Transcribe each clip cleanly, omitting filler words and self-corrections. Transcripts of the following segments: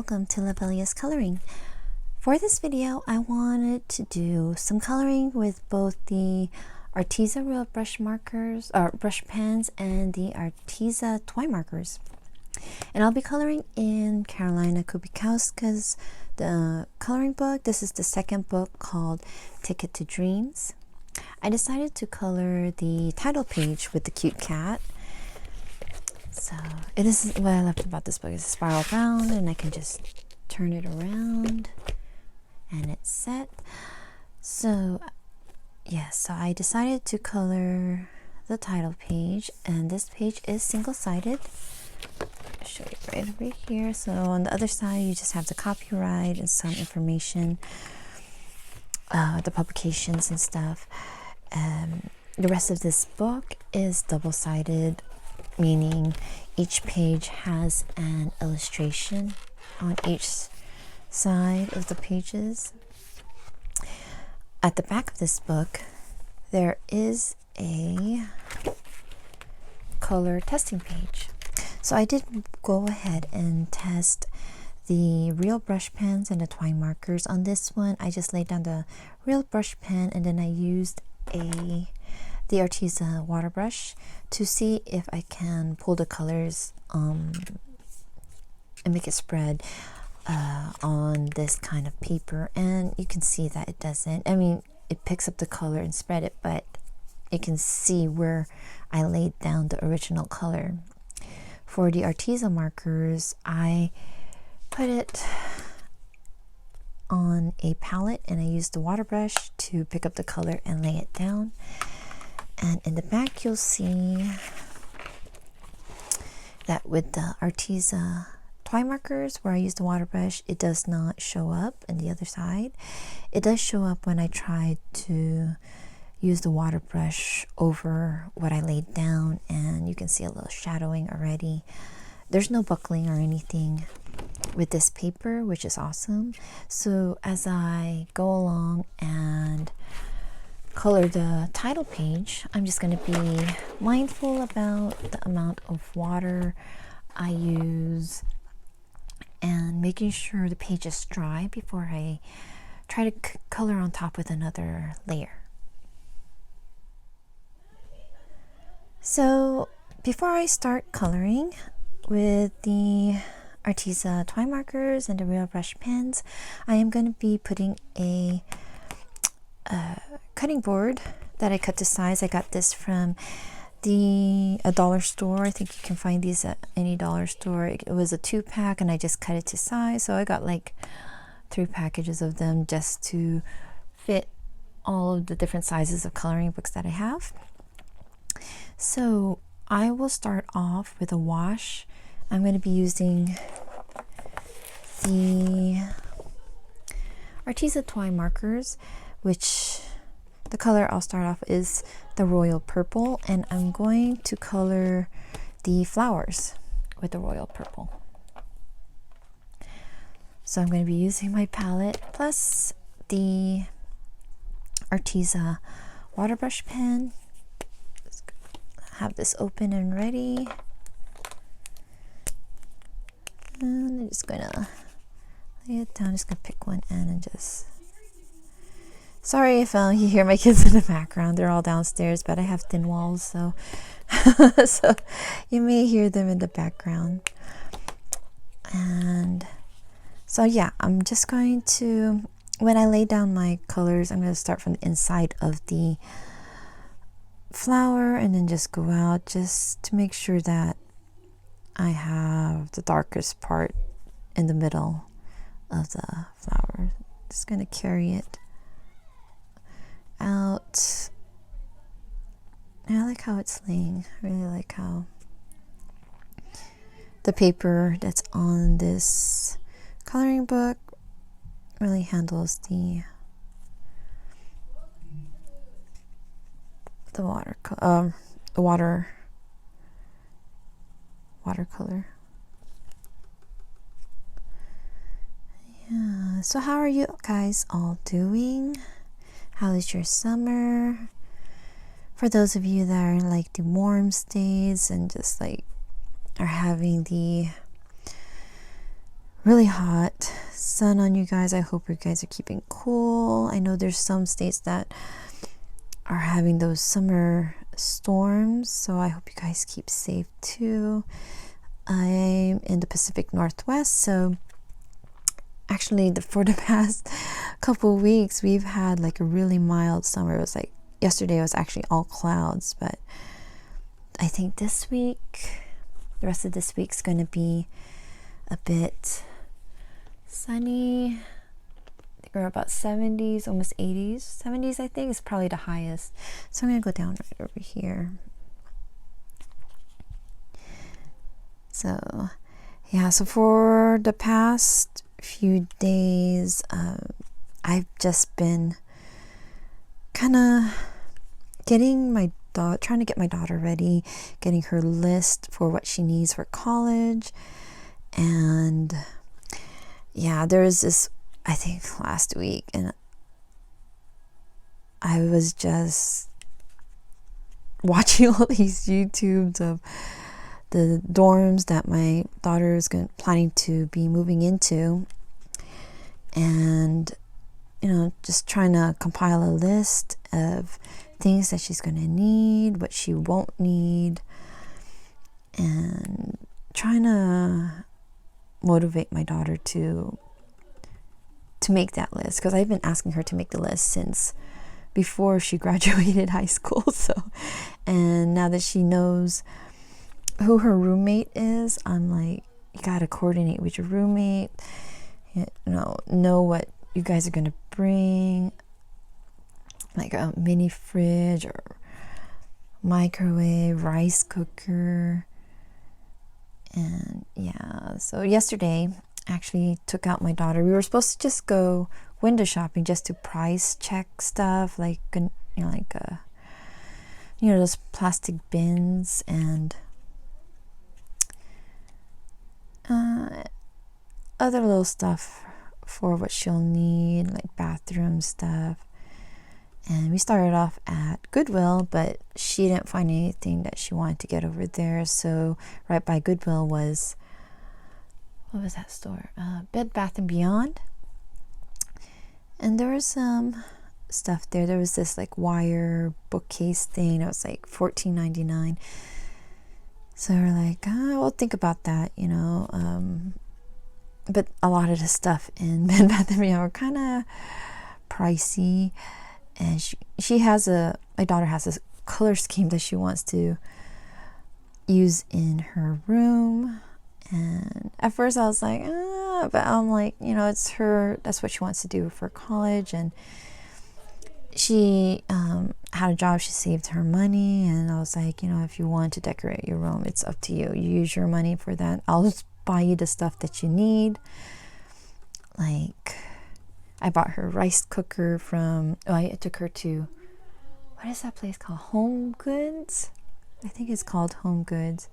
welcome to Lovella's Coloring. For this video, I wanted to do some coloring with both the Arteza real brush markers, or brush pens, and the Arteza TwiMarkers. And I'll be coloring in Karolina Kubikowska's the coloring book. This is the second book called Ticket to Dreams. I decided to color the title page with the cute cat. So it is what I loved about this book is a spiral bound, and I can just turn it around and it's set. So yes, so I decided to color the title page, and this page is single-sided. I'll show you right over here. So on the other side you just have the copyright and some information, the publications and stuff. The rest of this book is double-sided, meaning each page has an illustration on each side of the pages. At the back of this book there is a color testing page. So I did go ahead and test the real brush pens and the TwiMarkers. On this one I just laid down the real brush pen, and then I used the Arteza water brush to see if I can pull the colors and make it spread on this kind of paper, and you can see that it doesn't. I mean, it picks up the color and spread it, but you can see where I laid down the original color. For the Arteza markers, I put it on a palette and I used the water brush to pick up the color and lay it down. And in the back you'll see that with the Arteza TwiMarkers, where I used the water brush, it does not show up. And the other side, it does show up when I tried to use the water brush over what I laid down, and you can see a little shadowing already. There's no buckling or anything with this paper, which is awesome. So as I go along and color the title page, I'm just going to be mindful about the amount of water I use and making sure the page is dry before I try to color on top with another layer. So before I start coloring with the Arteza TwiMarkers and the real brush pens, I am going to be putting a cutting board that I cut to size. I got this from a dollar store. I think you can find these at any dollar store. It was a 2-pack and I just cut it to size. So I got like 3 packages of them just to fit all of the different sizes of coloring books that I have. So I will start off with a wash. I'm going to be using the Arteza TwiMarkers, which the color I'll start off is the royal purple, and I'm going to color the flowers with the royal purple. So I'm going to be using my palette plus the Arteza water brush pen. Just have this open and ready, and I'm just gonna lay it down. Just gonna pick one end and just, sorry if you hear my kids in the background. They're all downstairs, but I have thin walls, so so you may hear them in the background. And so yeah, I'm just going to, when I lay down my colors, I'm going to start from the inside of the flower and then just go out, just to make sure that I have the darkest part in the middle of the flower. Just going to carry it out. And I like how it's laying. I really like how the paper that's on this coloring book really handles the watercolor. Yeah, so how are you guys all doing? How is your summer? For those of you that are in like the warm states and just like are having the really hot. Sun on you guys. I hope you guys are keeping cool. I know there's some states that are having those summer storms, so I hope you guys keep safe too. I'm in the Pacific Northwest, so actually for the past couple weeks we've had like a really mild summer. It was like yesterday it was actually all clouds, but I think this week, the rest of this week's going to be a bit sunny. I think we're about 70s, almost 80s. 70s I think is probably the highest. So I'm going to go down right over here. So yeah, so for the past few days I've just been kind of trying to get my daughter ready, getting her list for what she needs for college. And yeah, there was this, I think last week, and I was just watching all these YouTubes of the dorms that my daughter is planning to be moving into, and just trying to compile a list of things that she's going to need, what she won't need, and trying to motivate my daughter to make that list, because I've been asking her to make the list since before she graduated high school. So, and now that she knows who her roommate is, I'm like, you got to coordinate with your roommate, know what you guys are going to bring, like a mini fridge or microwave, rice cooker. And yeah, so yesterday I actually took out my daughter. We were supposed to just go window shopping just to price check stuff, like those plastic bins and other little stuff for what she'll need, like bathroom stuff. And we started off at Goodwill, but she didn't find anything that she wanted to get over there. So right by Goodwill was, what was that store? Bed Bath & Beyond. And there was some stuff there. There was this like wire bookcase thing. It was like $14.99. So we're like, we'll think about that, But a lot of the stuff in Bed Bath & Beyond were kind of pricey. And my daughter has a color scheme that she wants to use in her room. And at first I was like, but I'm like, it's her, that's what she wants to do for college. And she had a job, she saved her money. And I was like, if you want to decorate your room, it's up to you. You use your money for that. I'll just buy you the stuff that you need. Like, I bought her rice cooker I took her to, what is that place called? Home Goods? I think it's called Home Goods,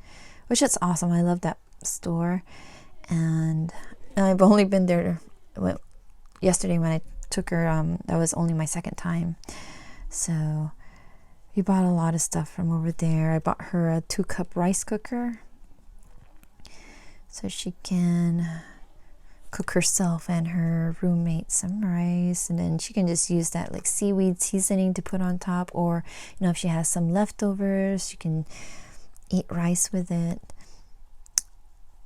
which is awesome. I love that store. And I've only been there yesterday when I took her. That was only my second time. So we bought a lot of stuff from over there. I bought her a 2-cup rice cooker so she can cook herself and her roommate some rice, and then she can just use that like seaweed seasoning to put on top, or if she has some leftovers, she can eat rice with it.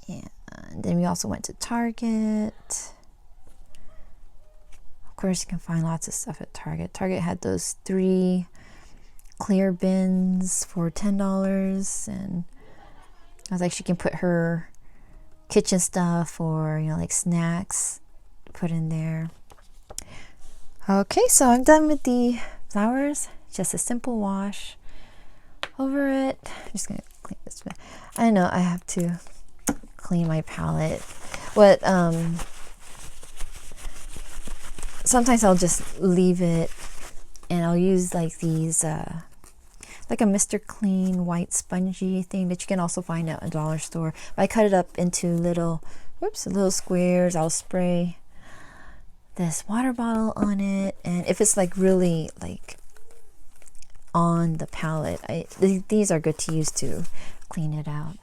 And then we also went to Target. Of course, you can find lots of stuff at Target. Target had those 3 clear bins for $10, and I was like, she can put her kitchen stuff or like snacks put in there. Okay, so I'm done with the flowers. Just a simple wash over it. I'm just gonna clean this bit. I know I have to clean my palette. Sometimes I'll just leave it and I'll use like these like a Mr. Clean white spongy thing that you can also find at a dollar store. But I cut it up into little squares. I'll spray this water bottle on it, and if it's like really like on the palette, these are good to use to clean it out.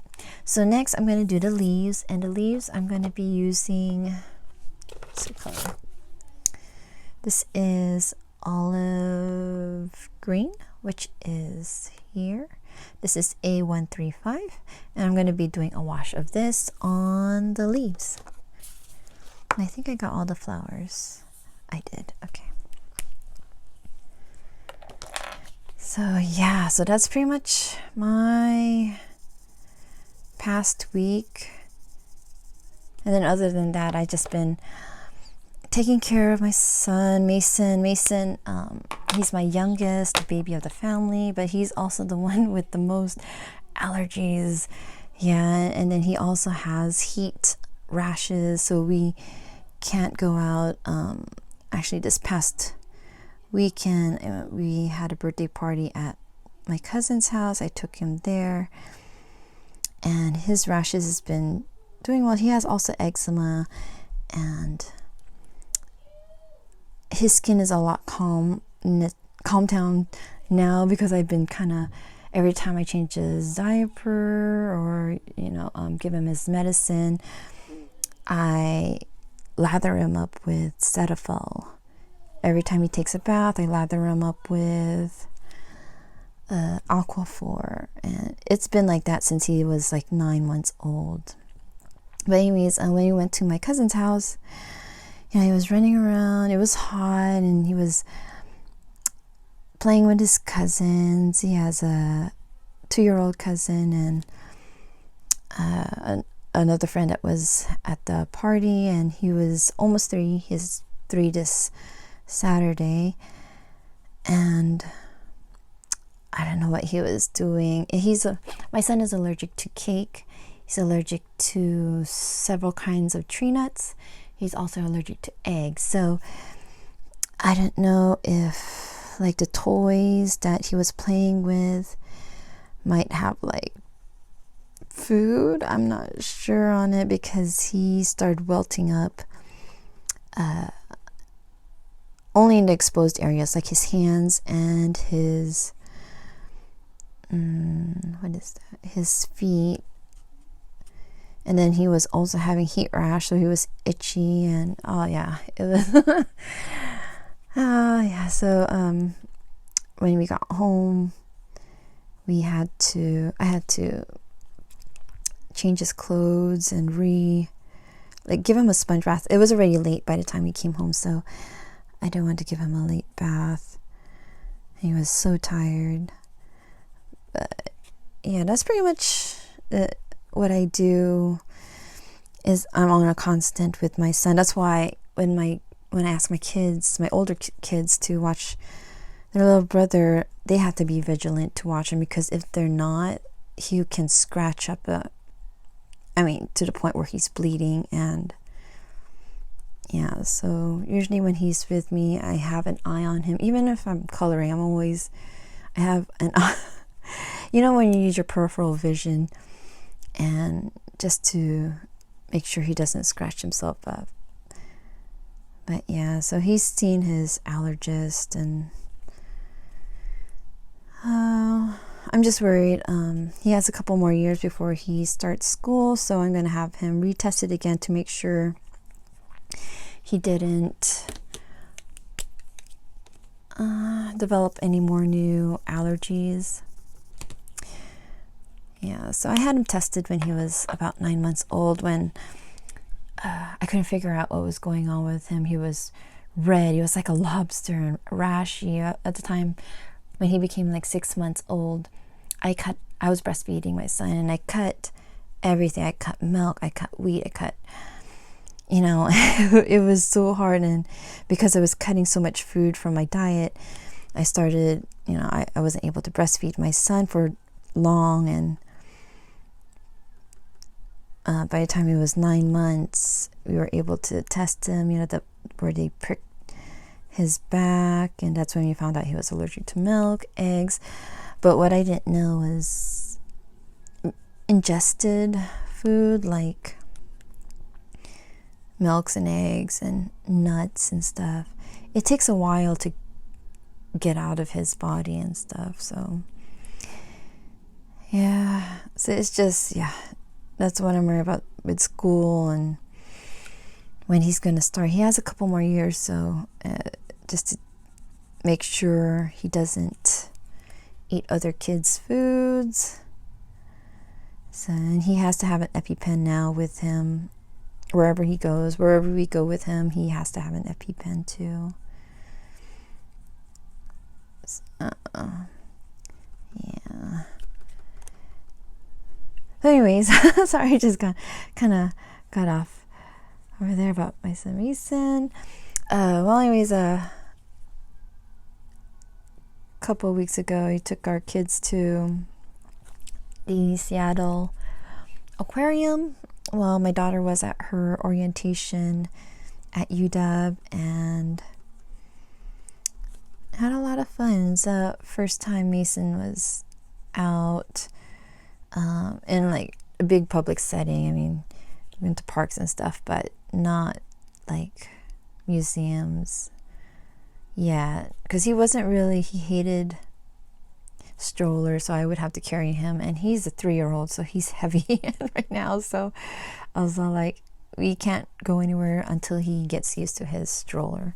So next I'm going to do the leaves, and the leaves I'm going to be using, what's the color? This is olive green, which is here. This is A135, and I'm going to be doing a wash of this on the leaves. And I think I got all the flowers. I did. Okay. So yeah, so that's pretty much my past week. And then other than that, I just been taking care of my son, Mason. He's my youngest, the baby of the family, but he's also the one with the most allergies. Yeah, and then he also has heat rashes, so we can't go out. Actually, this past weekend, we had a birthday party at my cousin's house. I took him there, and his rashes has been doing well. He has also eczema, and his skin is a lot calmed down now, because I've been kind of, every time I change his diaper or give him his medicine, I lather him up with Cetaphil. Every time he takes a bath, I lather him up with Aquaphor, and it's been like that since he was like 9 months old. But anyways, when we went to my cousin's house, he was running around. It was hot, and he was playing with his cousins. He has a 2-year-old cousin and another friend that was at the party, and he was almost 3. He's 3 this Saturday, and I don't know what he was doing. My son is allergic to cake. He's allergic to several kinds of tree nuts. He's also allergic to eggs. So I don't know if like the toys that he was playing with might have like food. I'm not sure on it, because he started welting up only in the exposed areas, like his hands and his his feet. And then he was also having heat rash, so he was itchy, and oh yeah, it was yeah. So when we got home, I had to change his clothes and give him a sponge bath. It was already late by the time he came home, so I didn't want to give him a late bath. He was so tired. But yeah, that's pretty much what I do. Is I'm on a constant with my son. That's why when I ask my kids, my older kids, to watch their little brother, they have to be vigilant to watch him, because if they're not, he can scratch up to the point where he's bleeding. And yeah, so usually when he's with me, I have an eye on him. Even if I'm coloring, I have an eye. When you use your peripheral vision, and just to make sure he doesn't scratch himself up. But yeah, so he's seen his allergist, and I'm just worried. He has a couple more years before he starts school, so I'm going to have him retested again to make sure he didn't develop any more new allergies. Yeah, so I had him tested when he was about 9 months old, when I couldn't figure out what was going on with him. He was red. He was like a lobster and rashy. At the time when he became like 6 months old, I was breastfeeding my son, and I cut everything. I cut milk, I cut wheat, I cut, it was so hard. And because I was cutting so much food from my diet, I started, I wasn't able to breastfeed my son for long. And by the time he was 9 months, we were able to test him, where they pricked his back, and that's when we found out he was allergic to milk, eggs. But what I didn't know was ingested food like milks and eggs and nuts and stuff. It takes a while to get out of his body and stuff. So Yeah, so it's just, yeah, that's what I'm worried about with school and when he's going to start. He has a couple more years, so just to make sure he doesn't eat other kids' foods. So, and he has to have an EpiPen now with him wherever he goes. Wherever we go with him, he has to have an EpiPen too. Yeah. Anyways, sorry, I just kind of got off over there about my son Mason. Well, anyways, a couple of weeks ago, he took our kids to the Seattle Aquarium. Well, my daughter was at her orientation at UW and had a lot of fun. It's the first time Mason was out in like a big public setting. I mean, went to parks and stuff, but not like museums yet, because he hated strollers, so I would have to carry him, and he's a 3-year-old, so he's heavy right now. So I was all like, we can't go anywhere until he gets used to his stroller.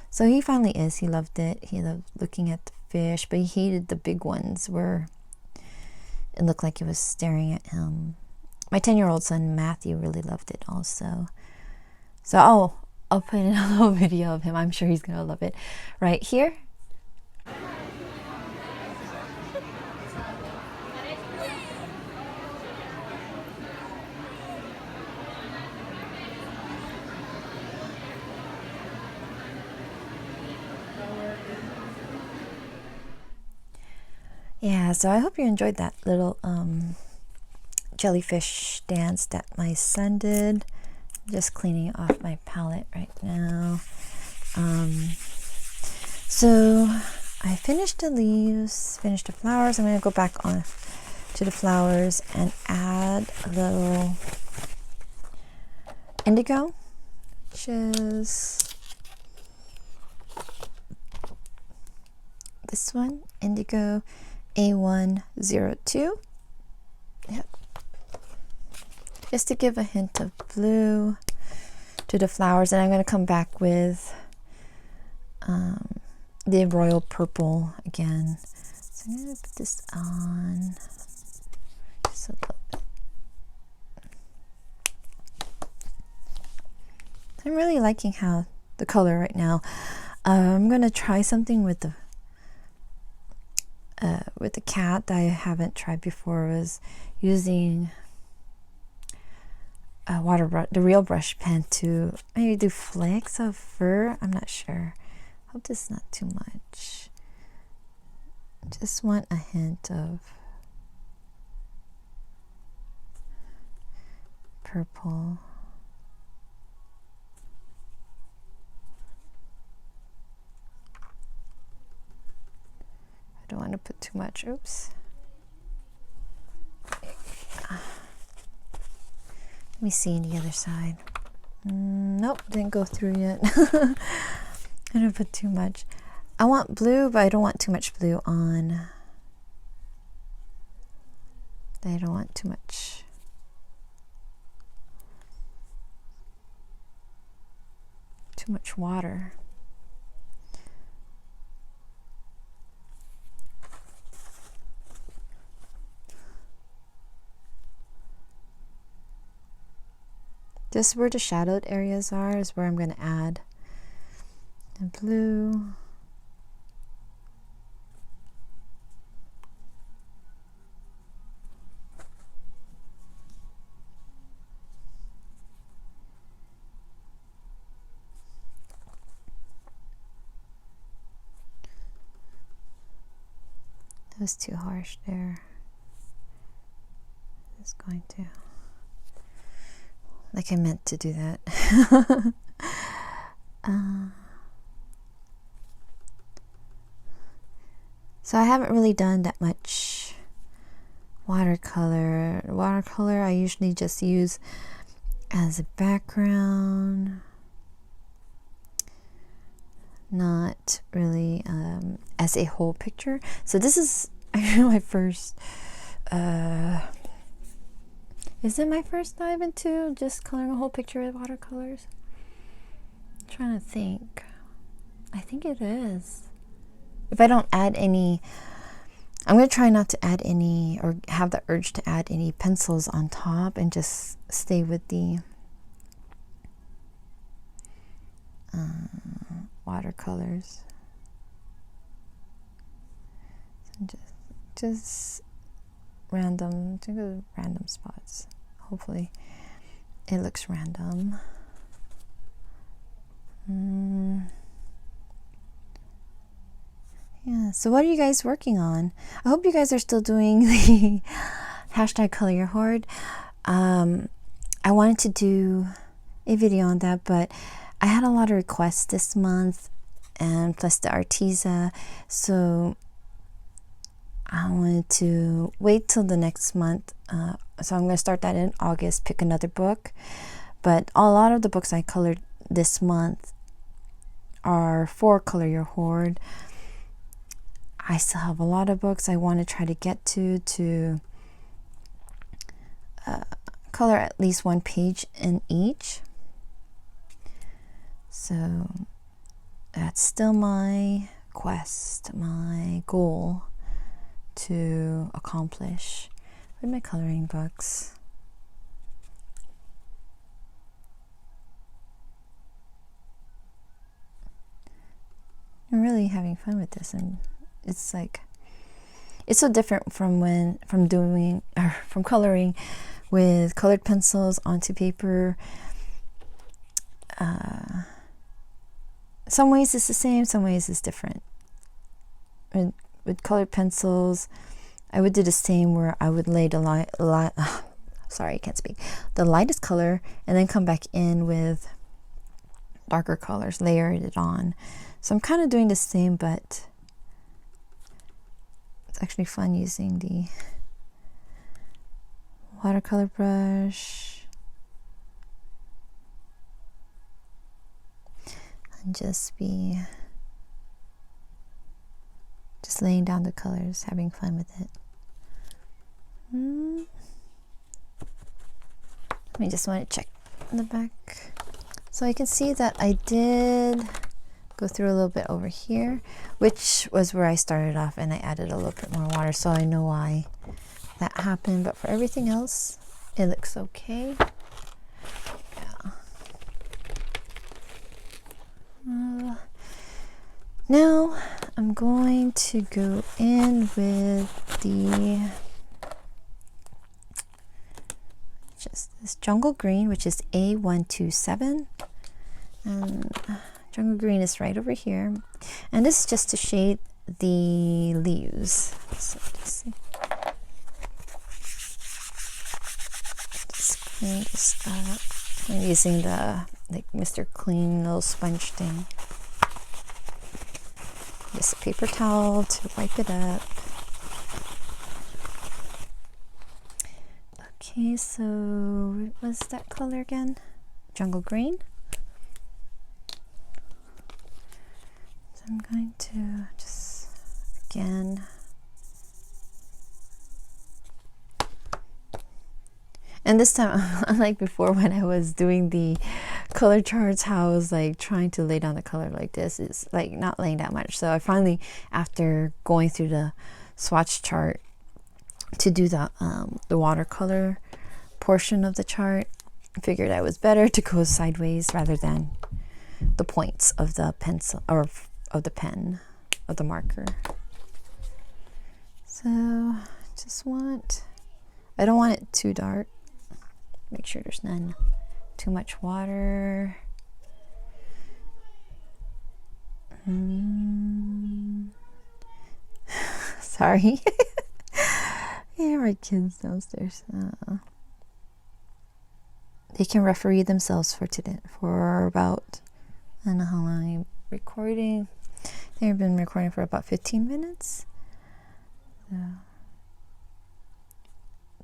So he finally is. He loved it. He loved looking at the fish, but he hated the big ones where it looked like it was staring at him. My 10-year-old son Matthew really loved it also. So I'll put in a little video of him. I'm sure he's gonna love it right here. Yeah, so I hope you enjoyed that little jellyfish dance that my son did. Just cleaning off my palette right now. So I finished the leaves, finished the flowers. I'm going to go back on to the flowers and add a little indigo, which is this one, indigo A102. Yep. Just to give a hint of blue to the flowers. And I'm going to come back with the royal purple again. So I'm going to put this on just a little bit. I'm really liking how the color right now. I'm going to try something with the cat that I haven't tried before. Was using the real brush pen to maybe do flakes of fur. I'm not sure. Hope this is not too much. Just want a hint of purple. I don't want to put too much. Oops. Let me see the other side. Nope, didn't go through yet. I don't put too much. I want blue, but I don't want too much blue on. I don't want too much. Too much water. Just where the shadowed areas are is where I'm going to add the blue. That was too harsh there. It's going to. Like I meant to do that. So I haven't really done that much watercolor. Watercolor I usually just use as a background. Not really as a whole picture. So this is actually my first is it my first dive into just coloring a whole picture with watercolors? I'm trying to think. I think it is. If I don't add any, I'm going to try not to add any or have the urge to add any pencils on top and just stay with the watercolors. So just random spots. Hopefully it looks random. Yeah, so what are you guys working on? I hope you guys are still doing the hashtag color your hoard. I wanted to do a video on that, but I had a lot of requests this month, and plus the Arteza, so I wanted to wait till the next month. So I'm going to start that in August, pick another book. But a lot of the books I colored this month are for Color Your Hoard. I still have a lot of books I want to try to get to color at least one page in each. So that's still my quest, my goal to accomplish with my coloring books. I'm really having fun with this, and it's like, it's so different from from coloring with colored pencils onto paper. Some ways it's the same, some ways it's different. With colored pencils, I would do the same, where I would lay the sorry, I can't speak. The lightest color, and then come back in with darker colors, layer it on. So I'm kind of doing the same, but it's actually fun using the watercolor brush and just laying down the colors, having fun with it. I just want to check the back. So I can see that I did go through a little bit over here, which was where I started off, and I added a little bit more water, so I know why that happened. But for everything else, it looks okay. Yeah. Now I'm going to go in with just this jungle green, which is A127, and jungle green is right over here, and this is just to shade the leaves. So just clean this up. I'm using the Mr. Clean little sponge thing. Just a paper towel to wipe it up. Okay, so what was that color again? Jungle green. So I'm going to just again and this time, unlike before when I was doing the color charts, how I was like trying to lay down the color like this, is like not laying that much. So I finally, after going through the swatch chart to do the watercolor portion of the chart, figured I was better to go sideways rather than the points of the pencil or of the pen, of the marker. So I don't want it too dark. Make sure there's none too much water. Sorry. Yeah, my kids downstairs. They can referee themselves for today for about, I don't know how long I'm recording. They've been recording for about 15 minutes. So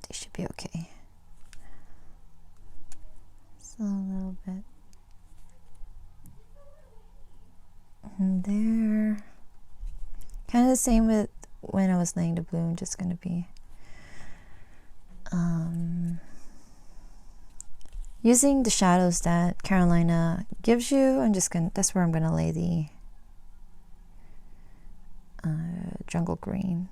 they should be okay. So a little bit and there. Kind of the same with when I was laying the blue. I'm just going to be using the shadows that Karolina gives you, that's where I'm gonna lay the jungle green.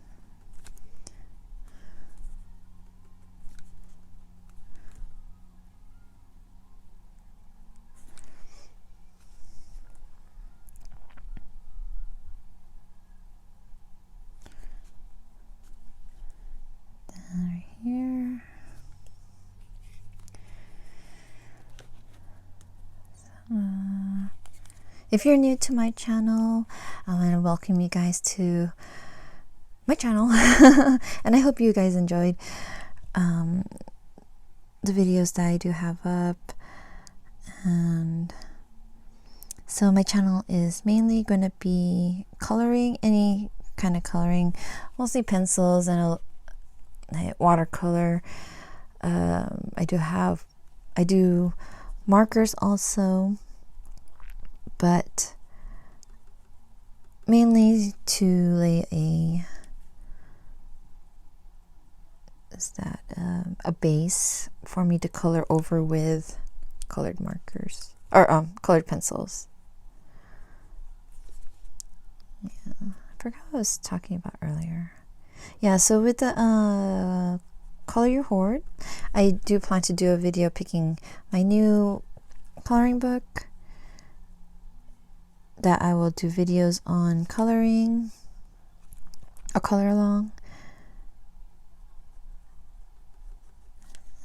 Right here. If you're new to my channel, I want to welcome you guys to my channel. And I hope you guys enjoyed the videos that I do have up. And so my channel is mainly going to be coloring, any kind of coloring, mostly pencils and watercolor. I do markers also, but mainly to lay a base for me to color over with colored markers or colored pencils. Yeah, I forgot what I was talking about earlier. Yeah, so with the Color Your Hoard, I do plan to do a video picking my new coloring book that I will do videos on coloring, a color along,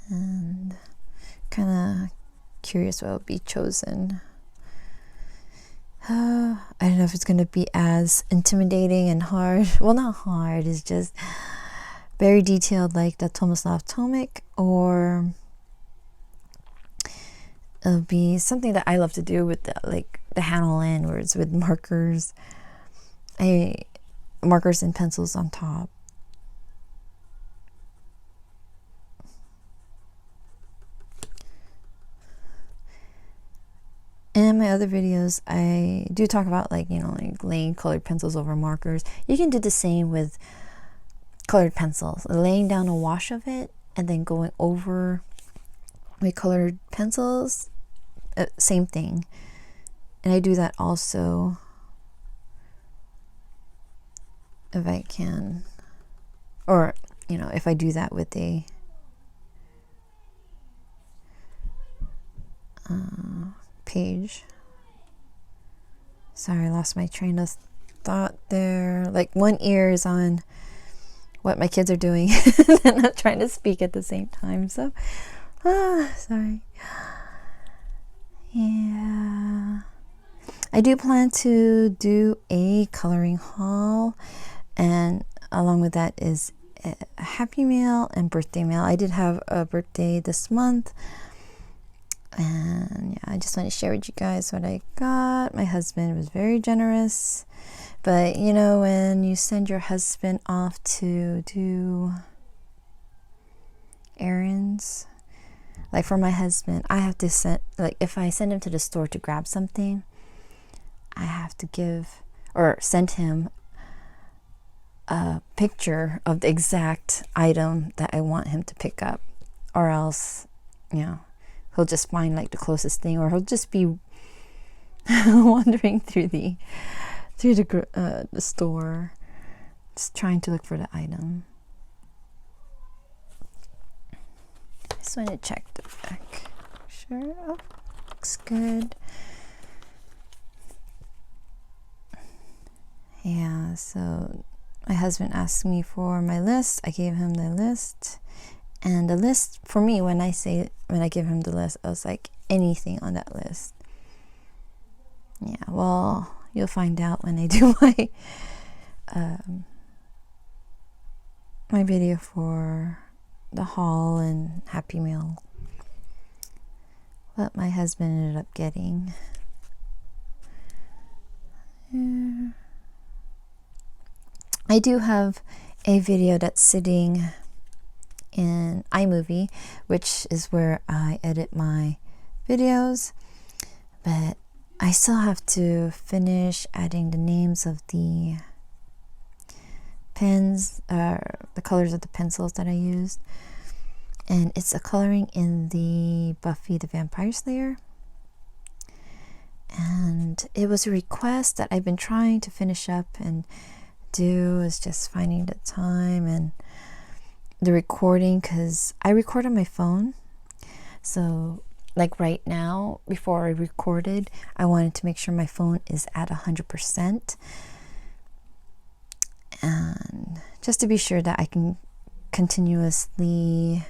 and kind of curious what will be chosen. I don't know if it's going to be as intimidating and hard. Well, not hard, it's just very detailed like the Tomislav Tomic, or it'll be something that I love to do with the handle landwards with markers. Markers and pencils on top. In my other videos, I do talk about like laying colored pencils over markers. You can do the same with colored pencils, laying down a wash of it and then going over with colored pencils. Same thing. And I do that also if I can, or if I do that with a page. Sorry, I lost my train of thought there. Like one ear is on what my kids are doing and I'm trying to speak at the same time, so sorry. Yeah, I do plan to do a coloring haul, and along with that is a happy mail and birthday mail. I did have a birthday this month, and yeah, I just want to share with you guys what I got. My husband was very generous, but when you send your husband off to do errands, like for my husband, I have to send, like if I send him to the store to grab something, I have to give or send him a picture of the exact item that I want him to pick up, or else he'll just find like the closest thing, or he'll just be wandering through the store just trying to look for the item. I just want to check the back. Sure. Oh, looks good. Yeah, so my husband asked me for my list. I gave him the list. And the list for me, when I give him the list, I was like, anything on that list. Yeah, well, you'll find out when I do my my video for the haul and Happy Meal, what my husband ended up getting. Yeah. I do have a video that's sitting in iMovie, which is where I edit my videos, but I still have to finish adding the names of the pens, the colors of the pencils that I used. and it's a coloring in the Buffy the Vampire Slayer. And it was a request that I've been trying to finish up and do, is just finding the time and the recording, because I record on my phone. So like right now, before I recorded, I wanted to make sure my phone is at 100%, and just to be sure that I can continuously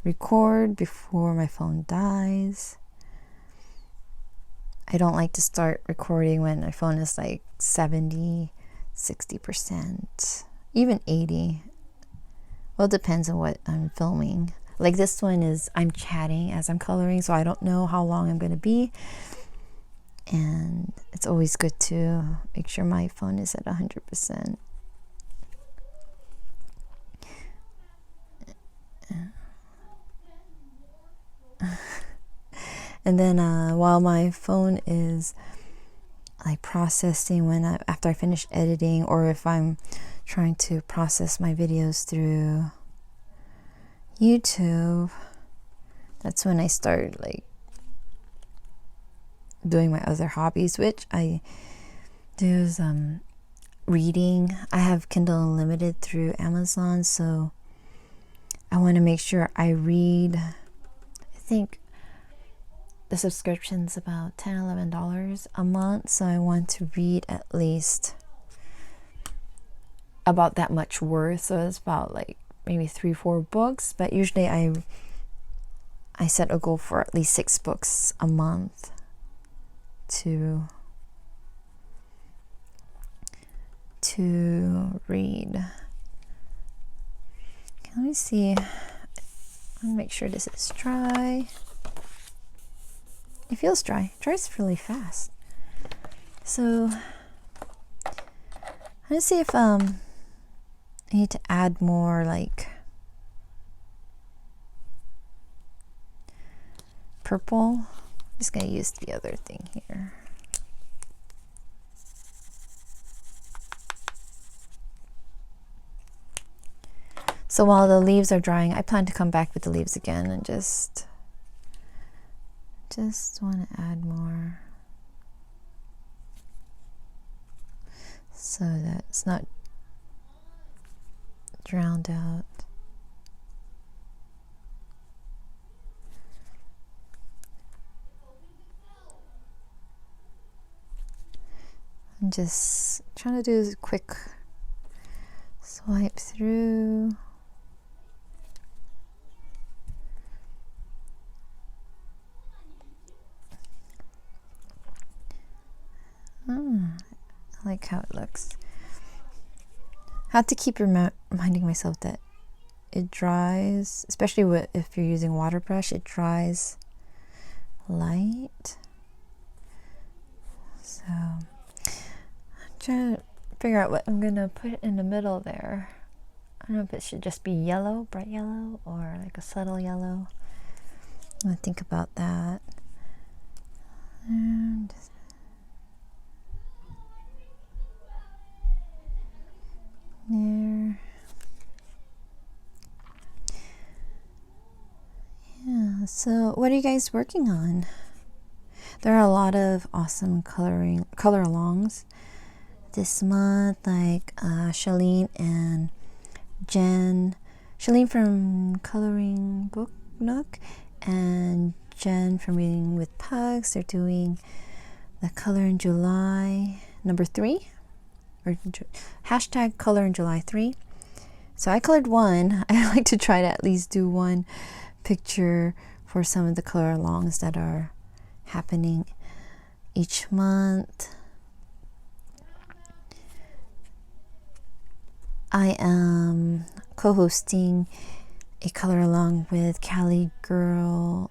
record before my phone dies. I don't like to start recording when my phone is like 70, 60%, even 80. Well, it depends on what I'm filming. Like this one is, I'm chatting as I'm coloring, so I don't know how long I'm going to be. And it's always good to make sure my phone is at 100%. And then while my phone is like processing, after I finish editing, or if I'm trying to process my videos through YouTube, that's when I start like doing my other hobbies, which I do is reading. I have Kindle Unlimited through Amazon, so I want to make sure I read. I think the subscription's about $10-11 a month, so I want to read at least about that much worth. So it's about like maybe 3-4 books, but usually I set a goal for at least 6 books a month to read. Okay, let me see. Let me make sure this is dry. It feels dry. It dries really fast. So let's see if I need to add more like purple. I'm just gonna use the other thing here. So while the leaves are drying, I plan to come back with the leaves again and just want to add more so that it's not drowned out. I'm just trying to do a quick swipe through. I like how it looks. I have to keep reminding myself that it dries, especially if you're using water brush, it dries light. So I'm trying to figure out what I'm gonna put in the middle there. I don't know if it should just be yellow, bright yellow, or like a subtle yellow. I'm gonna think about that. And there. Yeah, so what are you guys working on? There are a lot of awesome color alongs this month, like Shalene and Jen. Shalene from Coloring Book Nook and Jen from Reading with Pugs. They're doing the Color in July number 3, or hashtag Color in July 3. So I colored one. I like to try to at least do one picture for some of the color alongs that are happening each month. I am co-hosting a color along with Cali Girl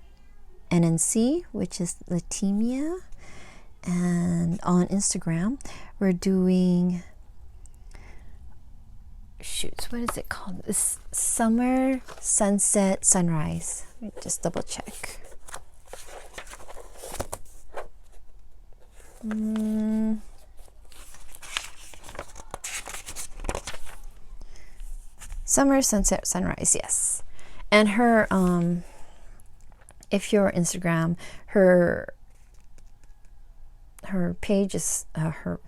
NNC, which is Latimia, and on Instagram we're doing, what is it called? This Summer Sunset Sunrise. Let me just double check. Summer Sunset Sunrise, yes. And her, if you're Instagram, her page is, her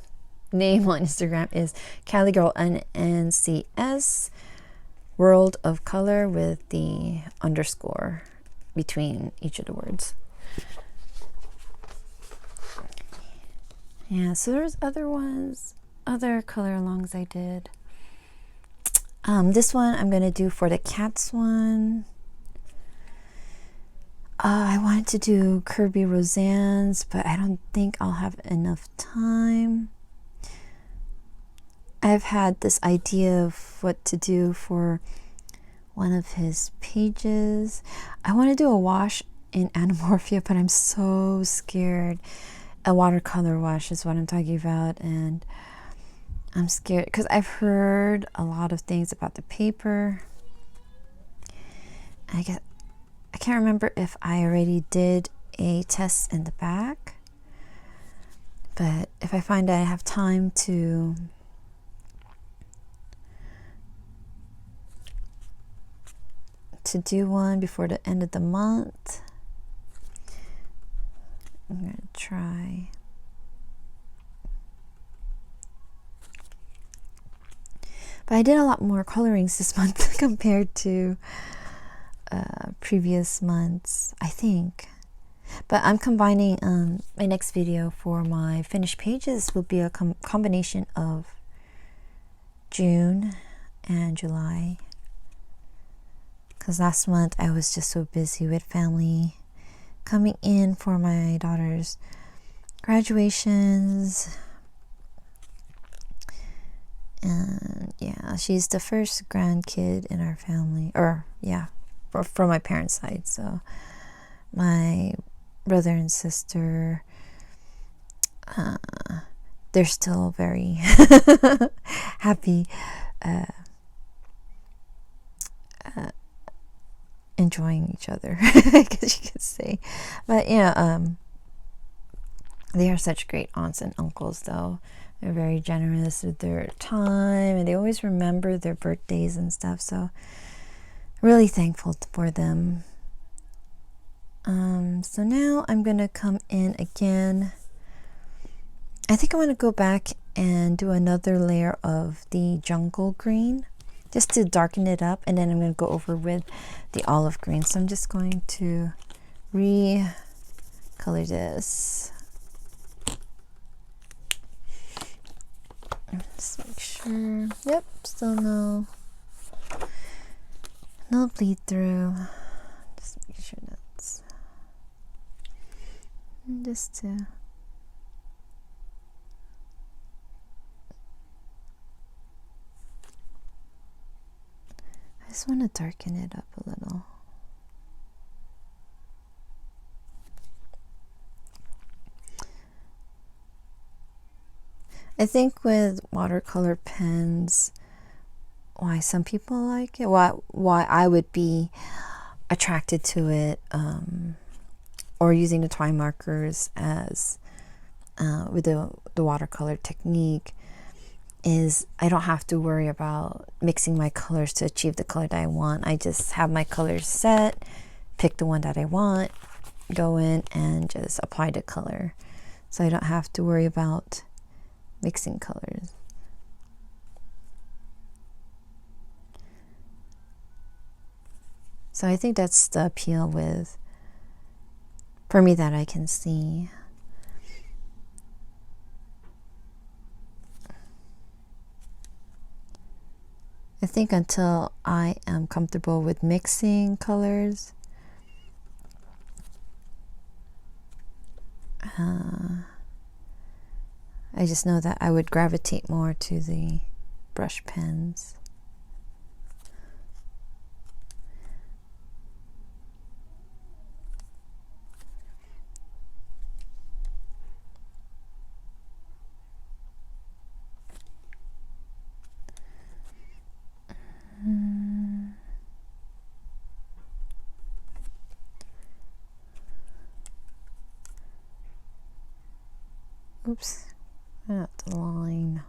name on Instagram is CaliGirl_NCS World of Color with the underscore between each of the words. Yeah, so there's other ones, other color alongs I did. This one I'm gonna do for the cats one. I wanted to do Kirby Roseanne's, but I don't think I'll have enough time. I've had this idea of what to do for one of his pages. I want to do a wash in Anamorphia, but I'm so scared. A watercolor wash is what I'm talking about, and I'm scared because I've heard a lot of things about the paper. I can't remember if I already did a test in the back, but if I find that I have time to do one before the end of the month, I'm gonna try. But I did a lot more colorings this month compared to previous months, I think. But I'm combining, my next video for my finished pages will be a combination of June and July. Because last month I was just so busy with family coming in for my daughter's graduations. And yeah, she's the first grandkid in our family, or yeah, from my parents' side. So my brother and sister, they're still very happy, enjoying each other, I guess you could say. But yeah, they are such great aunts and uncles, though. They're very generous with their time, and they always remember their birthdays and stuff. So really thankful for them. So now I'm gonna come in again. I think I want to go back and do another layer of the jungle green just to darken it up, and then I'm going to go over with the olive green. So I'm just going to recolor this. Just make sure. Yep, still no bleed through. Just make sure that's just to I just want to darken it up a little. I think with watercolor pens, why some people like it, why I would be attracted to it, or using the TwiMarkers as with the watercolor technique, is I don't have to worry about mixing my colors to achieve the color that I want. I just have my colors set, pick the one that I want, go in and just apply the color. So I don't have to worry about mixing colors. So I think that's the appeal for me that I can see. I think until I am comfortable with mixing colors, I just know that I would gravitate more to the brush pens. Oops, not the line.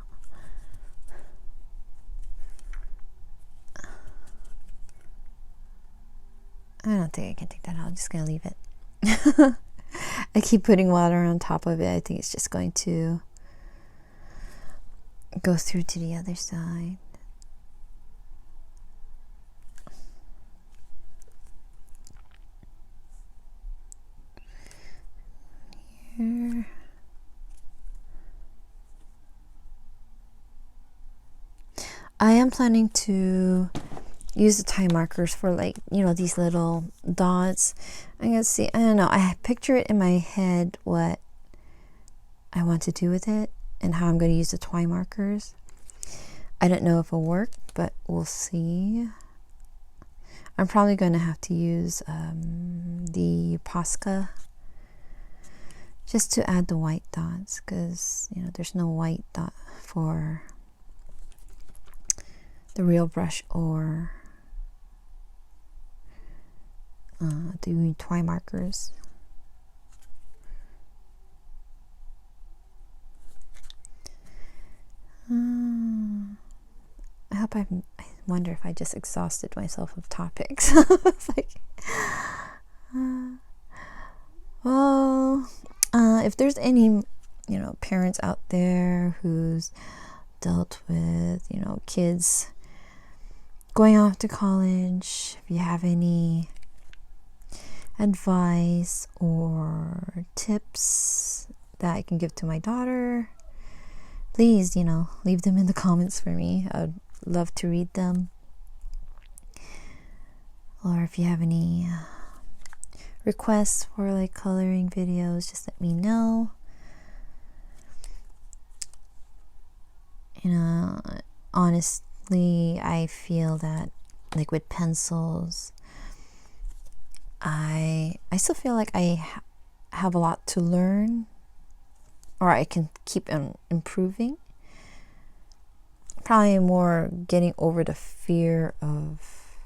I don't think I can take that out. I'm just gonna leave it. I keep putting water on top of it. I think it's just going to go through to the other side. Here. I am planning to use the TwiMarkers for, like, you know, these little dots. I'm gonna see, I don't know, I picture it in my head what I want to do with it and how I'm going to use the TwiMarkers. I don't know if it'll work, but we'll see. I'm probably going to have to use the Posca just to add the white dots, because, you know, there's no white dot for the real brush or doing TwiMarkers. I hope I wonder if I just exhausted myself of topics. It's like, well, if there's any, you know, parents out there who's dealt with, you know, kids going off to college, if you have any advice or tips that I can give to my daughter, please, you know, leave them in the comments for me. I'd love to read them. Or if you have any requests for, like, coloring videos, just let me know. You know, honestly, I feel that, like, with pencils, I still feel like I have a lot to learn, or I can keep on improving. Probably more getting over the fear of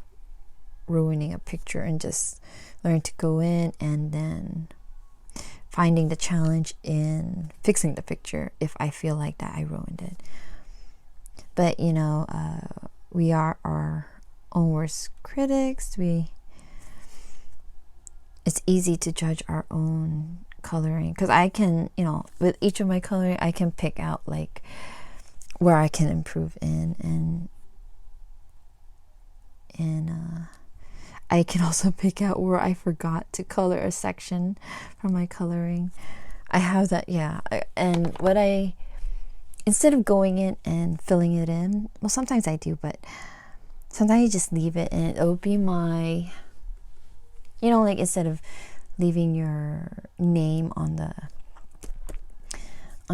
ruining a picture and just learn to go in and then finding the challenge in fixing the picture if I feel like that I ruined it. But, you know, we are our own worst critics. It's easy to judge our own coloring, because I can, you know, with each of my coloring, I can pick out, like, where I can improve in, and I can also pick out where I forgot to color a section from my coloring. I have that, yeah. And what instead of going in and filling it in, well, sometimes I do, but sometimes you just leave it, and it'll be my, you know, like, instead of leaving your name on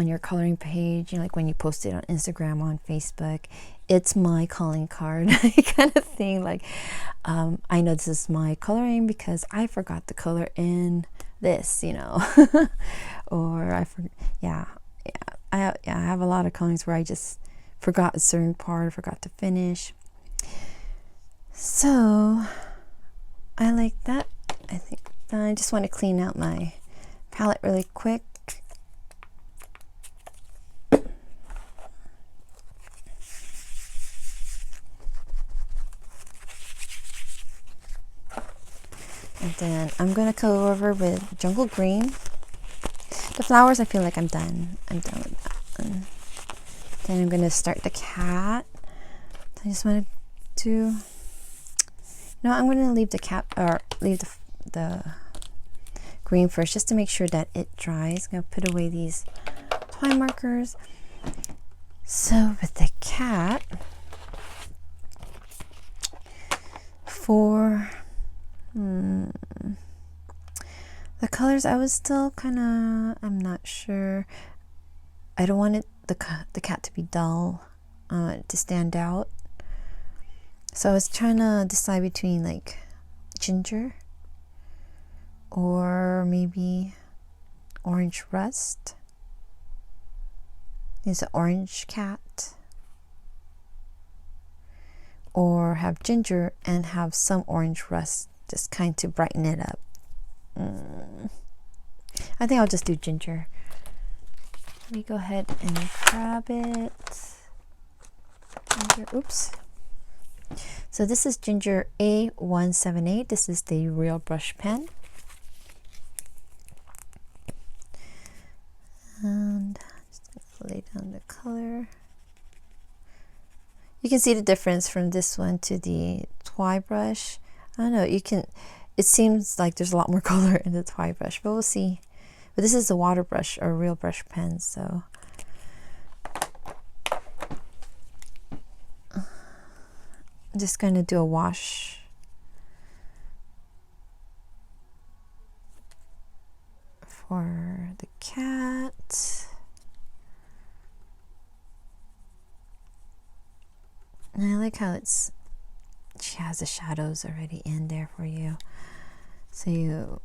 your coloring page, you know, like when you post it on Instagram, on Facebook, it's my calling card kind of thing. Like, I know this is my coloring because I forgot to color in this, you know. Or I have a lot of colorings where I just forgot a certain part, forgot to finish. So I like that. I think I just want to clean out my palette really quick. And then I'm going to go over with Jungle Green. The flowers, I feel like I'm done. I'm done with that one. Then I'm going to start the cat. I just wanted to... No, I'm going to leave the cat, or leave the green first, just to make sure that it dries. I'm going to put away these TwiMarkers. So with the cat, for the colors, I was still kind of, I'm not sure. I don't want the cat to be dull, to stand out. So I was trying to decide between, like, ginger or maybe orange rust. It's an orange cat. Or have ginger and have some orange rust, just kind to brighten it up. I think I'll just do ginger. Let me go ahead and grab it. Ginger, oops. So this is Ginger A178. This is the real brush pen. And just gonna lay down the color. You can see the difference from this one to the Twi brush. I don't know, you can, it seems like there's a lot more color in the Twi brush, but we'll see. But this is the water brush or real brush pen, so I'm just going to do a wash for the cat. And I like how she has the shadows already in there for you. So you'll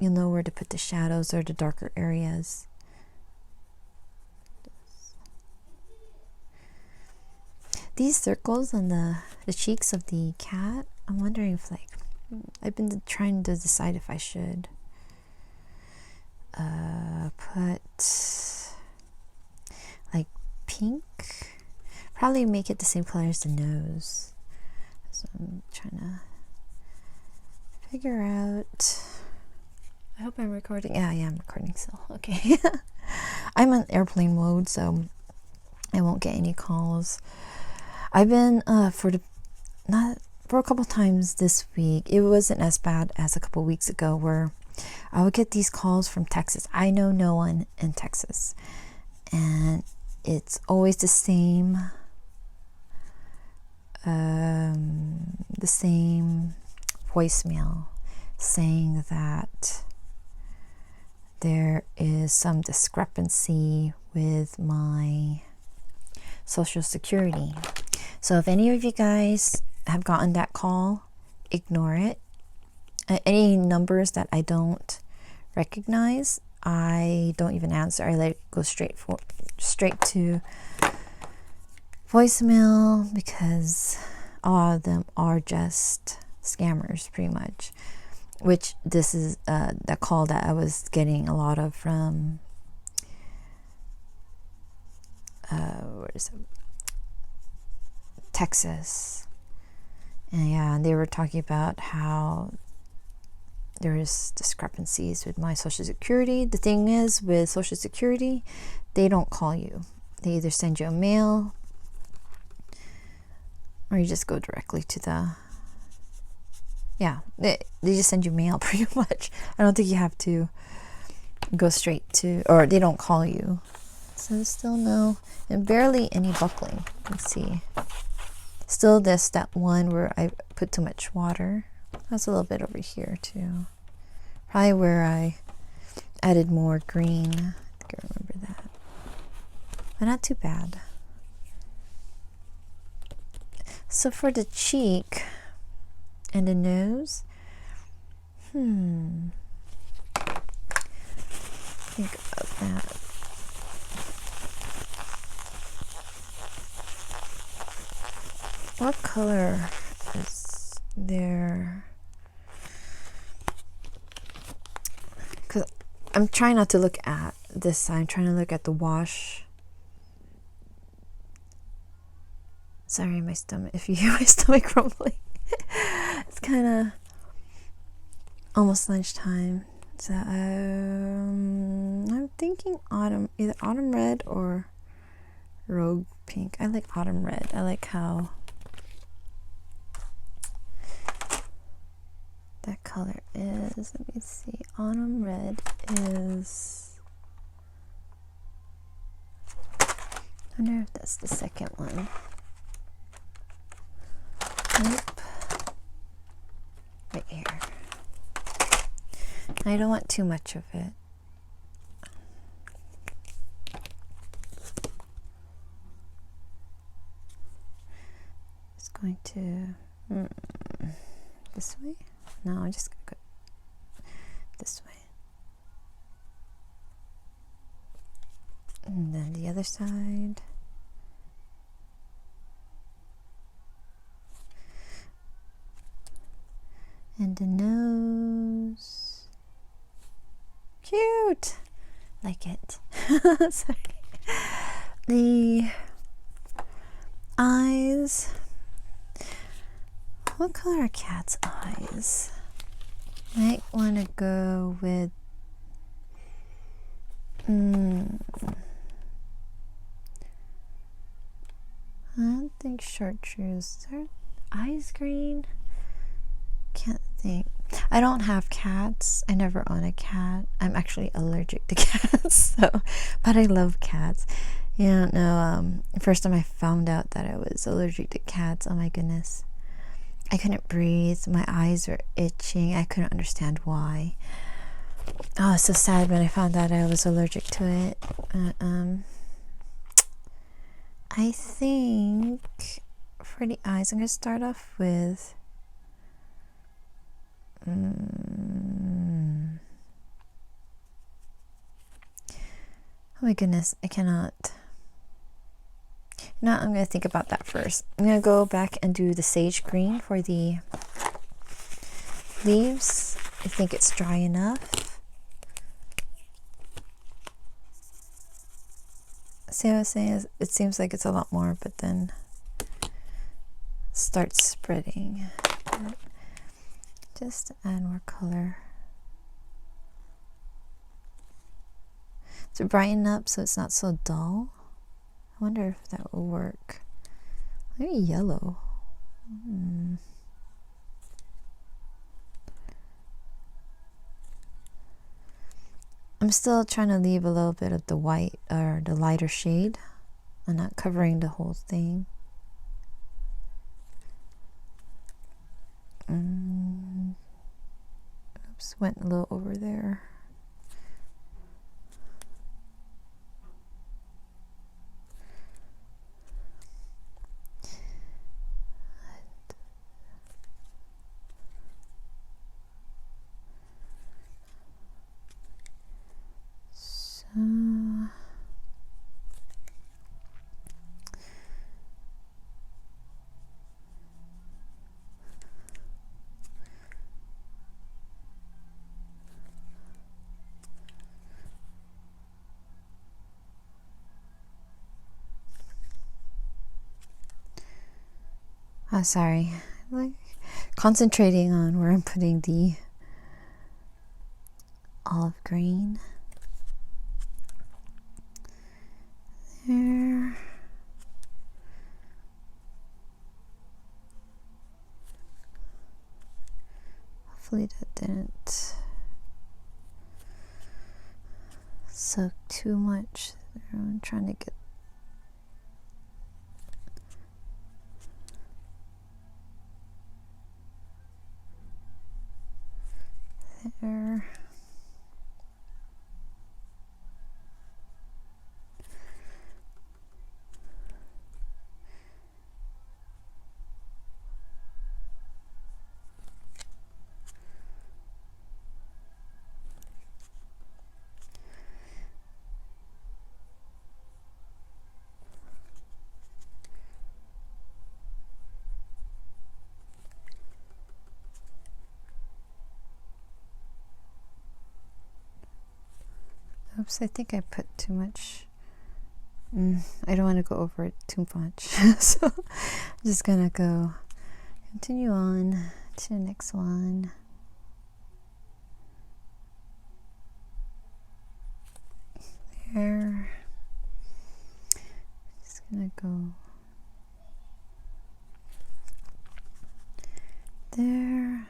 know where to put the shadows or the darker areas. These circles on the cheeks of the cat, I'm wondering if, like, I've been trying to decide if I should put like pink, probably make it the same color as the nose. So I'm trying to figure out. I hope I'm recording. Yeah, I'm recording still. Okay. I'm on airplane mode, so I won't get any calls. I've been for a couple times this week. It wasn't as bad as a couple weeks ago where I would get these calls from Texas. I know no one in Texas, and it's always the same voicemail saying that there is some discrepancy with my Social Security. So if any of you guys have gotten that call, ignore it. Any numbers that I don't recognize, I don't even answer. I let it go straight to voicemail, because a lot of them are just scammers, pretty much. Which this is the call that I was getting a lot of from where is it? Texas. And yeah, they were talking about how there is discrepancies with my Social Security. The thing is, with Social Security, they don't call you. They either send you a mail, or you just go directly to the, they just send you mail pretty much. I don't think you have to go straight to, or they don't call you. So there's still no, and barely any buckling. Let's see. Still that one where I put too much water. That's a little bit over here too. Probably where I added more green. I think I remember that. But not too bad. So for the cheek and the nose, think about that. What color is there? Because I'm trying not to look at this side. I'm trying to look at the wash. Sorry, my stomach. If you hear my stomach rumbling, it's kind of almost lunchtime. So I'm thinking autumn, either autumn red or rogue pink. I like autumn red. I like how that color is. Let me see. Autumn red is, I wonder if that's the second one. Nope. Right here. I don't want too much of it. It's going to this way. No, I'm just gonna go this way. And then the other side. And the nose. Cute! Like it. Sorry. The eyes. What color are Cat's eyes? Might want to go with I don't think chartreuse. Are eyes green? Can't think. I don't have cats. I never own a cat. I'm actually allergic to cats, so but I love cats. Yeah, no, first time I found out that I was allergic to cats, oh my goodness. I couldn't breathe. My eyes were itching. I couldn't understand why. Oh, it's so sad when I found out I was allergic to it. I think for the eyes, I'm going to start off with oh my goodness, I cannot. No, I'm going to think about that first. I'm going to go back and do the sage green for the leaves. I think it's dry enough. See what I was saying? It seems like it's a lot more, but then starts spreading. Just to add more color. To brighten up so it's not so dull. I wonder if that will work. Maybe yellow. I'm still trying to leave a little bit of the white or the lighter shade. I'm not covering the whole thing. Oops, went a little over there. Oh, sorry. Like concentrating on where I'm putting the olive green. There. Hopefully that didn't soak too much. I'm trying to get there. Oops, I think I put too much. I don't want to go over it too much. So I'm just gonna go continue on to the next one. There. Just gonna go there.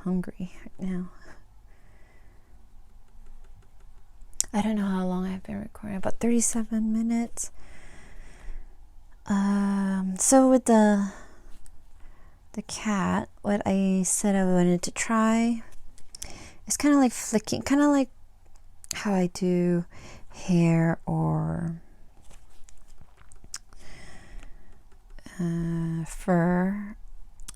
Hungry right now. I don't know how long I've been recording, about 37 minutes. So with the cat, what I said I wanted to try is kind of like flicking, kind of like how I do hair or fur.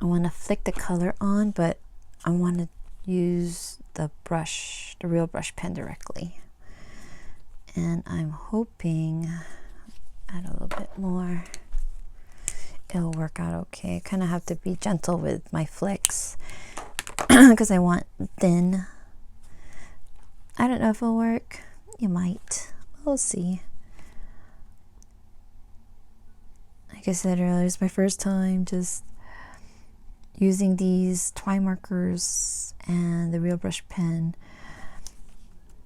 I want to flick the color on, but I want to use the brush, the real brush pen directly. And I'm hoping add a little bit more. It'll work out okay. I kind of have to be gentle with my flicks because I want thin I don't know if it'll work. It might. We'll see. Like I said earlier, it's my first time just using these TwiMarkers and the real brush pen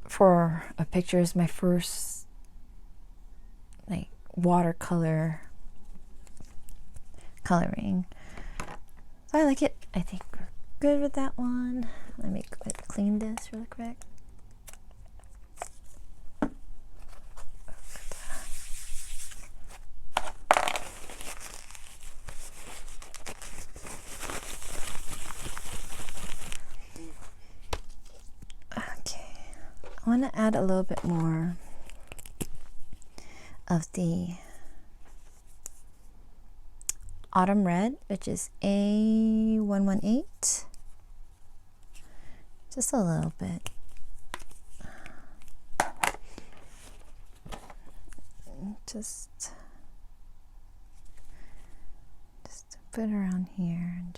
for a picture. Is my first like watercolor coloring. So I like it. I think we're good with that one. Let me clean this really quick. I want to add a little bit more of the Autumn Red, which is A118. Just a little bit. Just put it around here and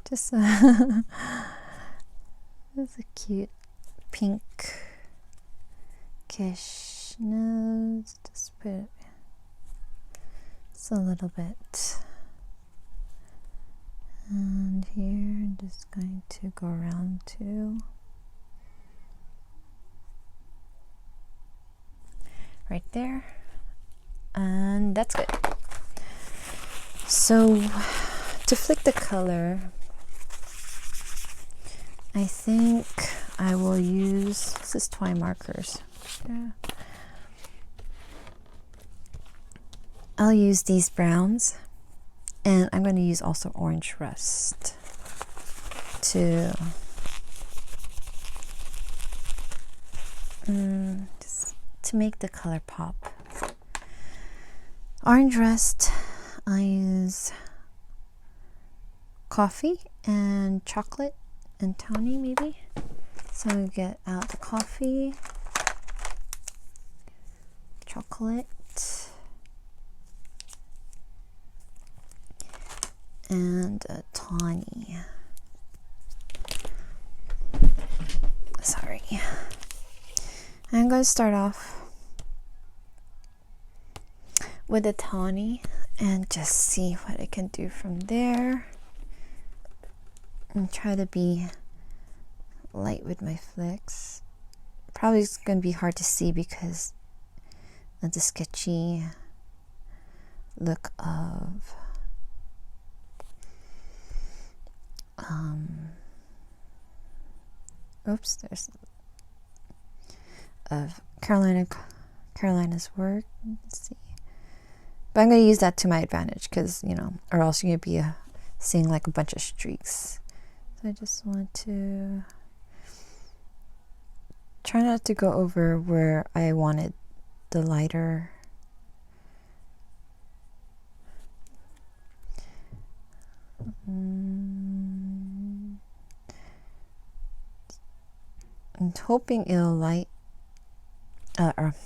just that's a cute pinkish nose. Just put it just a little bit, and here I'm just going to go around too, right there, and that's good. So to flick the color, I think I will use, this is TwiMarkers. Yeah. I'll use these browns, and I'm going to use also orange rust to just to make the color pop. Orange rust, I use coffee and chocolate and TAWNY maybe. So we get out the coffee, chocolate, and TAWNY. Sorry. I'm going to start off with the TAWNY and just see what I can do from there. And try to be light with my flicks. Probably it's going to be hard to see because of the sketchy look of oops, there's of Karolina's work. Let's see. But I'm going to use that to my advantage because, you know, or else you're going to be seeing like a bunch of streaks. I just want to try not to go over where I wanted the lighter. I'm hoping it'll light, or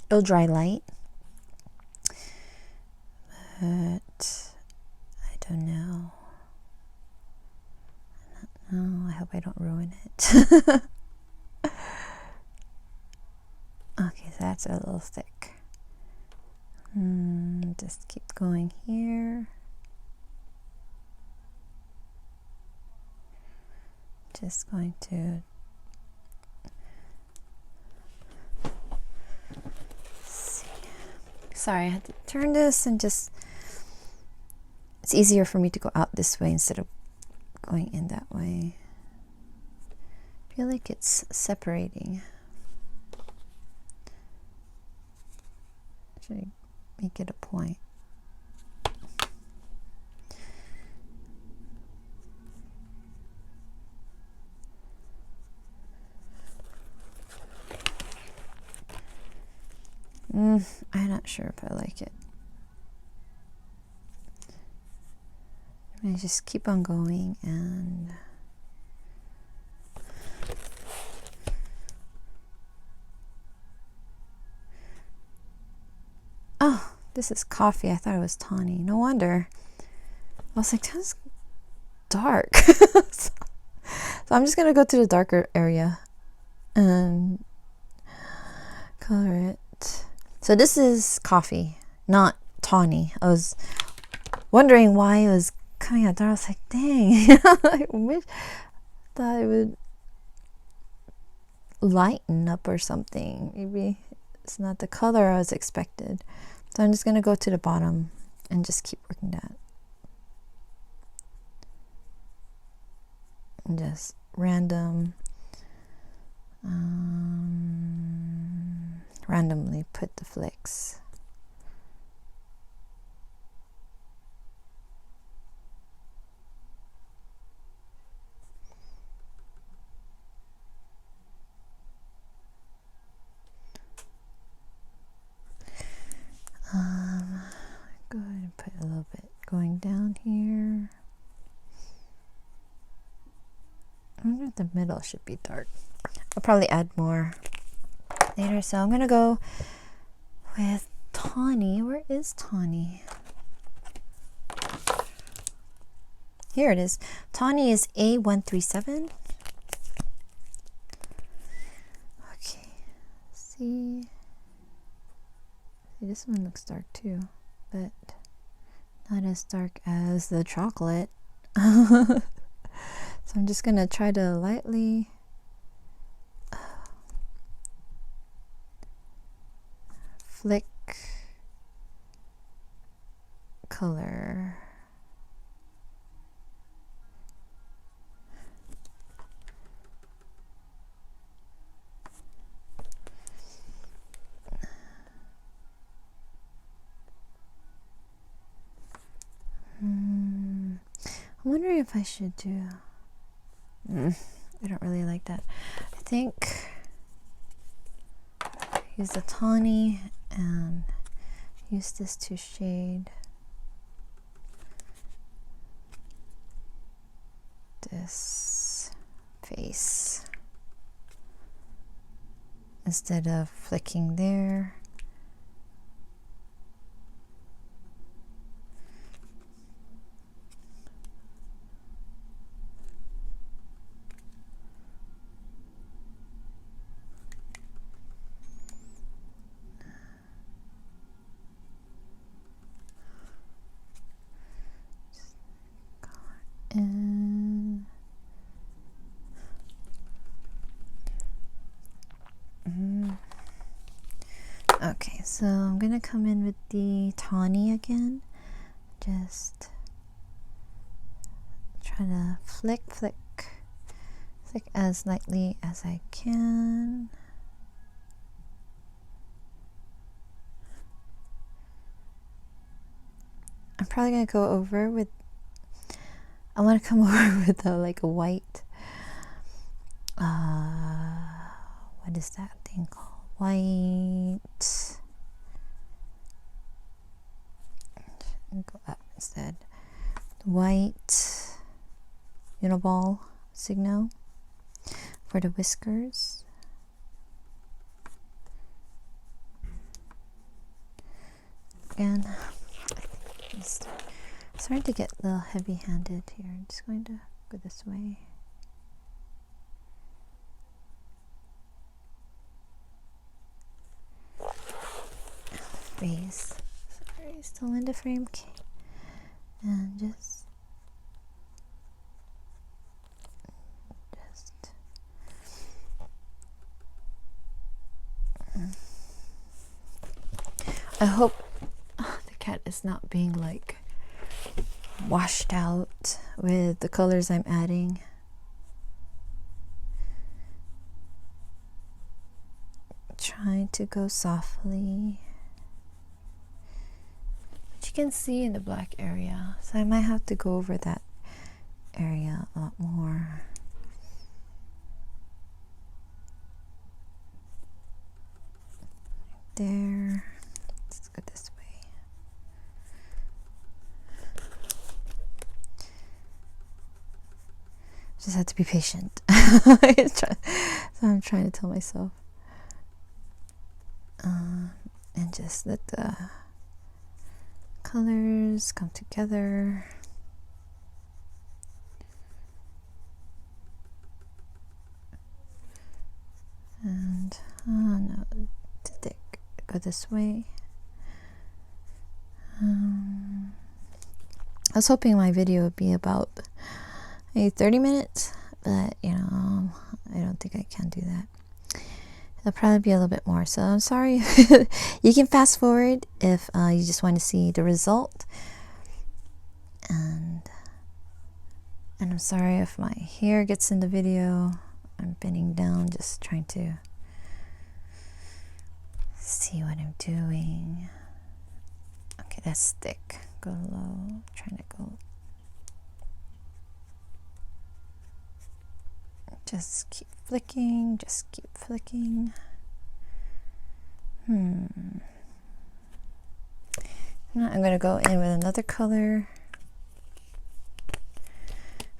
it'll dry light, but I don't know. Oh, I hope I don't ruin it. Okay, so that's a little thick. Just keep going here. Just going to see. Sorry, I had to turn this and just, it's easier for me to go out this way instead of going in that way. I feel like it's separating. Should I make it a point? I'm not sure if I like it. I just keep on going and oh, this is coffee. I thought it was TAWNY. No wonder. I was like, that's dark. So I'm just gonna go to the darker area and color it. So this is coffee, not tawny. I was wondering why it was coming out dark. I was like, dang, I wish thought it would lighten up or something. Maybe it's not the color I was expected. So I'm just gonna go to the bottom and just keep working that. And just randomly put the flicks. Go ahead and put a little bit going down here. I wonder if the middle should be dark. I'll probably add more later. So I'm gonna go with Tawny. Where is Tawny? Here it is. Tawny is A137. Okay. See, this one looks dark too, but not as dark as the chocolate. So I'm just gonna try to lightly flick color. I'm wondering if I should do I don't really like that. I think use the tawny and use this to shade this face instead of flicking there. And okay, so I'm gonna come in with the tawny again. Just try to flick as lightly as I can. I'm probably gonna go over with, I want to come over with like a white, what is that thing called? White, go up instead. White uniball signal for the whiskers. And it's starting to get a little heavy-handed here. I'm just going to go this way. Face. Sorry, still in the frame. Okay. And just I hope the cat is not being like washed out with the colors I'm adding. Trying to go softly, but you can see in the black area, so I might have to go over that area a lot more. There. Let's go this way. Just have to be patient. So I'm trying to tell myself. And just let the colors come together. this way. I was hoping my video would be about maybe 30 minutes, but you know, I don't think I can do that. It'll probably be a little bit more, so I'm sorry. You can fast forward if you just want to see the result. And I'm sorry if my hair gets in the video. I'm bending down, just trying to see what I'm doing. Okay, that's thick. Go low, trying to go. Just keep flicking, just keep flicking. Now I'm gonna go in with another color,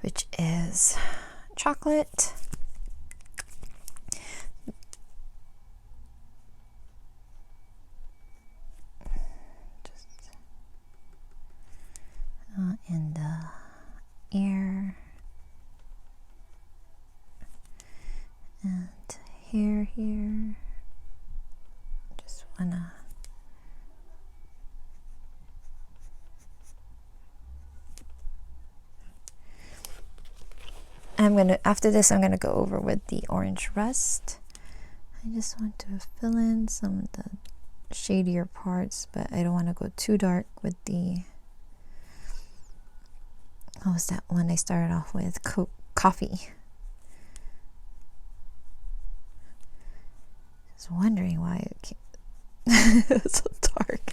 which is chocolate. Just in the ear and hair here. Just wanna after this I'm gonna go over with the orange rust. I just want to fill in some of the shadier parts, but I don't want to go too dark with the, what was that one I started off with? Coffee. I was wondering why it came it's so dark.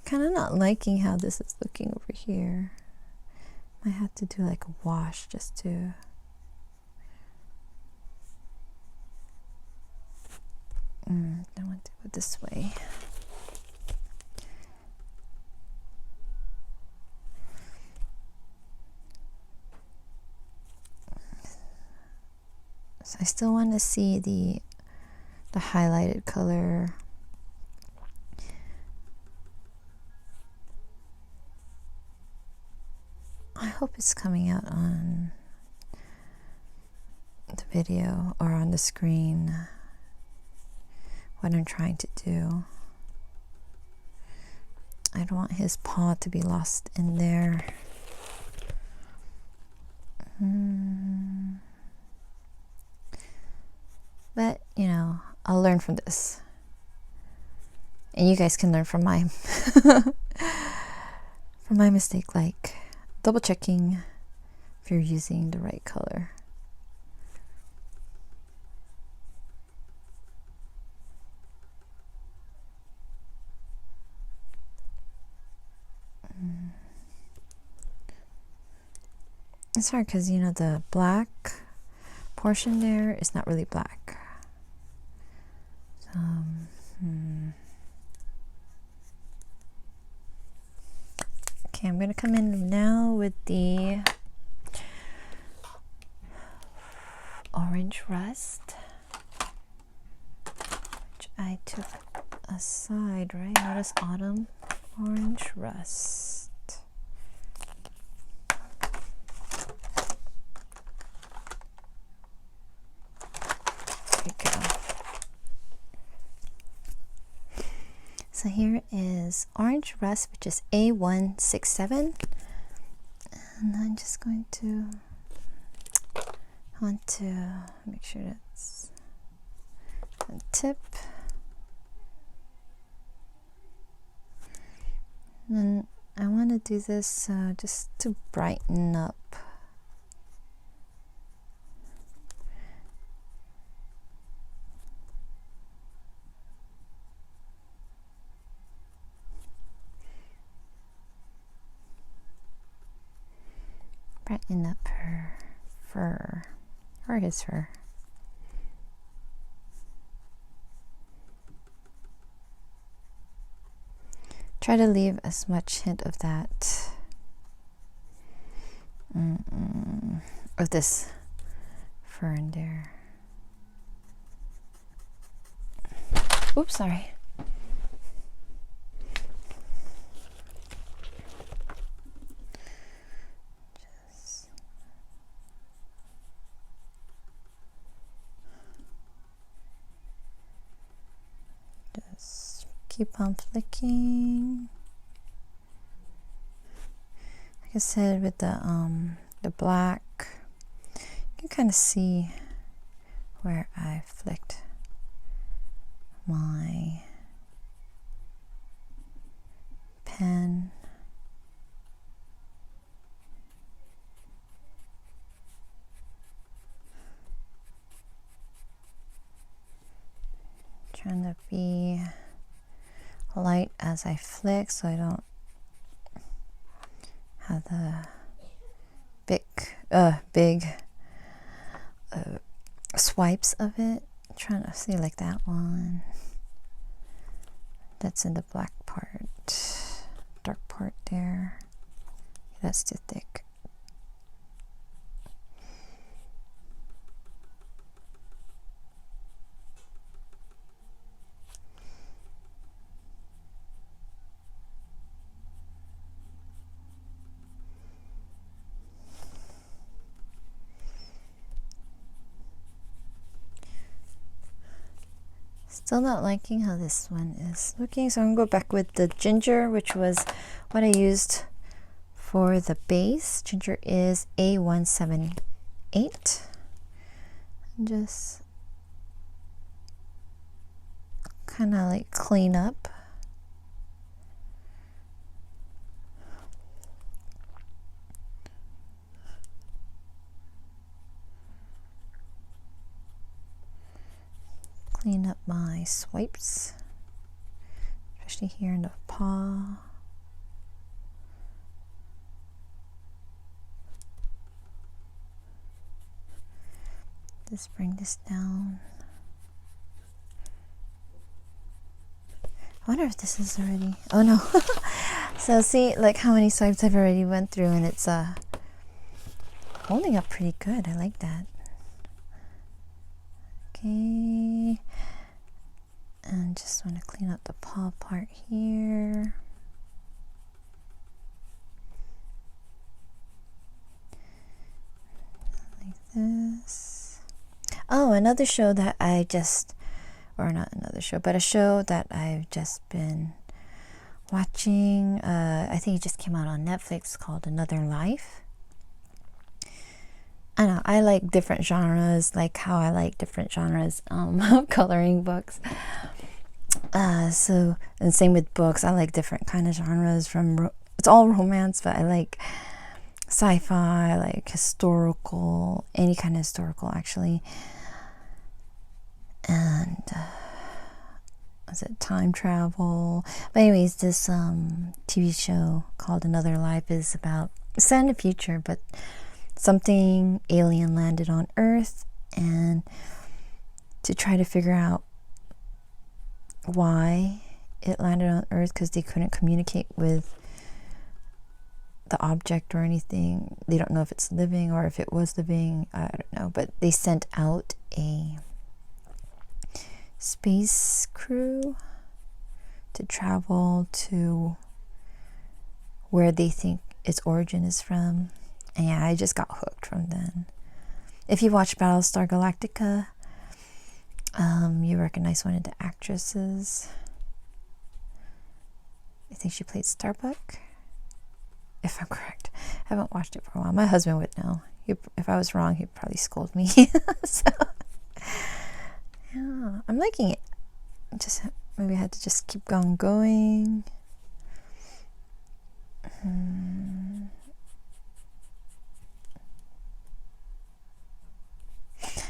Kind of not liking how this is looking over here. I have to do like a wash just to I want to go this way. So I still want to see the highlighted color. I hope it's coming out on the video or on the screen what I'm trying to do. I don't want his paw to be lost in there. But, you know, I'll learn from this. And you guys can learn from my from my mistake, like double checking if you're using the right color. It's hard because, you know, the black portion there is not really black. So, okay, I'm going to come in now with the orange rust, which I took aside, right? Notice autumn orange rust. So here is orange rust, which is A167, and I'm just going to want to make sure that's the tip. And then I want to do this just to brighten up. Brighten up her fur, or his fur. Try to leave as much hint of that, of this fur in there. Oops, sorry. keep on flicking. Like I said, with the black, you can kind of see where I flicked my pen. Trying to be light as I flick so I don't have the big swipes of it. I'm trying to see like that one that's in the black part, dark part there. That's too thick. Still not liking how this one is looking, so I'm gonna go back with the ginger, which was what I used for the base. Ginger is A178. And just kind of like clean up. Clean up my swipes, especially here in the paw. Just bring this down. I wonder if this is already, oh no. So see like how many swipes I've already went through, and it's holding up pretty good. I like that. Okay, and just want to clean up the paw part here. Like this. Oh, another show that I just, or not another show, but a show that I've just been watching. I think it just came out on Netflix, called Another Life. I know, I like different genres, like how I like different genres of coloring books. So, and same with books, I like different kind of genres from, it's all romance, but I like sci-fi, I like historical, any kind of historical actually. And, is it time travel? But anyways, this TV show called Another Life is about, set in the future, but something alien landed on Earth, and to try to figure out why it landed on Earth, because they couldn't communicate with the object or anything. They don't know if it's living or if it was living. I don't know, but they sent out a space crew to travel to where they think its origin is from. And yeah, I just got hooked from then. If you watch Battlestar Galactica, you recognize one of the actresses. I think she played Starbuck, if I'm correct. I haven't watched it for a while. My husband would know. If I was wrong, he'd probably scold me. So, yeah, I'm liking it. Just maybe I had to just keep on going.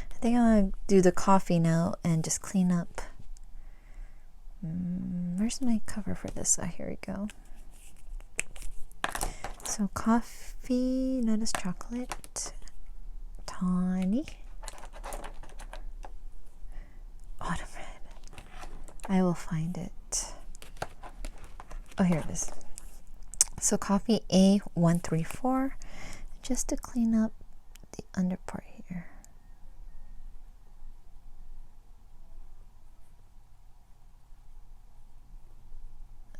I think I'm gonna do the coffee now and just clean up. Where's my cover for this? Oh, here we go. So coffee, notice chocolate, TAWNY, autumn red. I will find it. Oh, here it is. So coffee A134, just to clean up the under part here.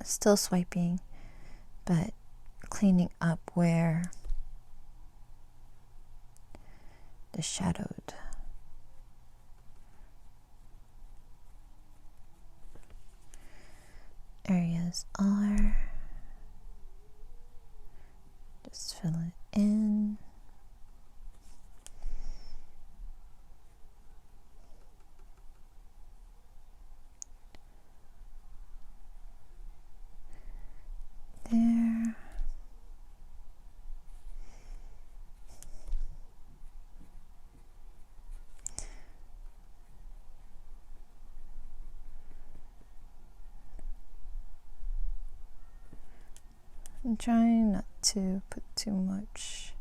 Still swiping, but cleaning up where the shadowed. areas are. Just fill it in. There. I'm trying not to put too much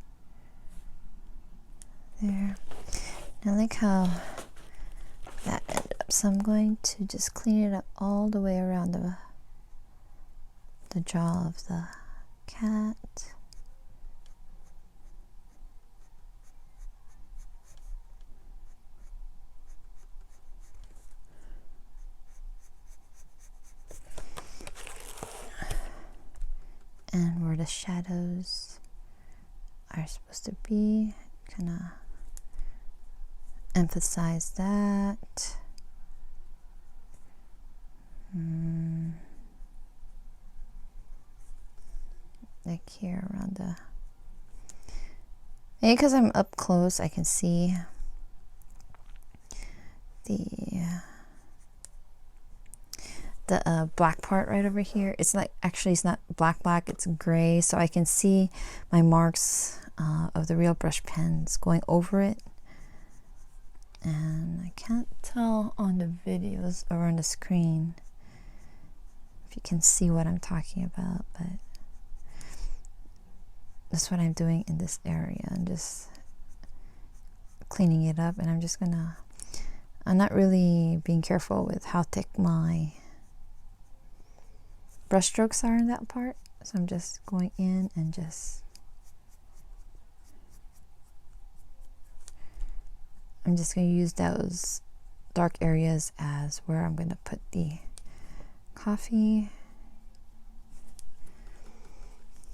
there. I like how that ended up, so I'm going to just clean it up all the way around the jaw of the cat. And where the shadows are supposed to be, kind of emphasize that. Like here around the, maybe because I'm up close I can see the black part right over here. It's like, actually it's not black, it's gray, so I can see my marks of the real brush pens going over it. And I can't tell on the videos or on the screen if you can see what I'm talking about, but that's what I'm doing in this area. I'm just cleaning it up, and I'm not really being careful with how thick my brush strokes are in that part, so I'm just going in and I'm just going to use those dark areas as where I'm going to put the coffee.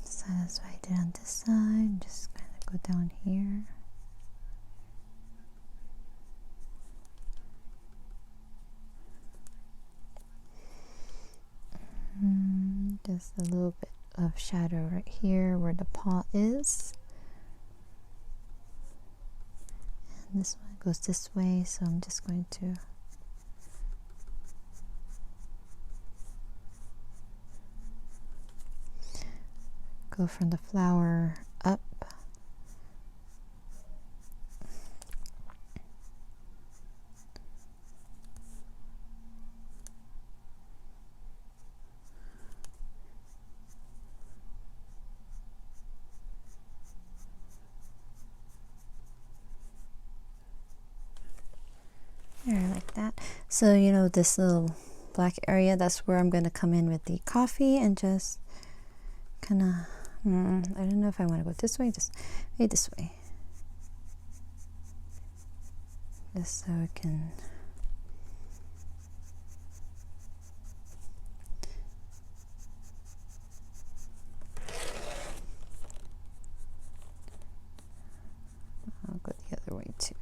So that's what I did on this side. Just kind of go down here. Just a little bit of shadow right here where the paw is. And this one goes this way, so I'm just going to go from the flower up. There, like that. So, you know, this little black area, that's where I'm going to come in with the coffee and just kind of, I don't know if I want to go this way, maybe this way. Just so I can I'll go the other way too.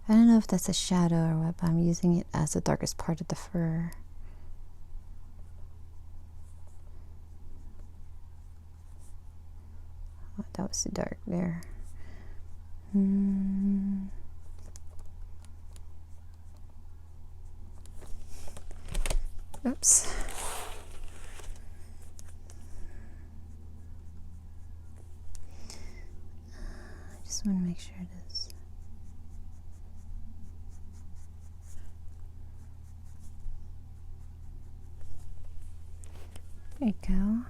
I don't know if that's a shadow or what, but I'm using it as the darkest part of the fur. Oh, that was too dark there. Oops. I just want to make sure it is. There you go.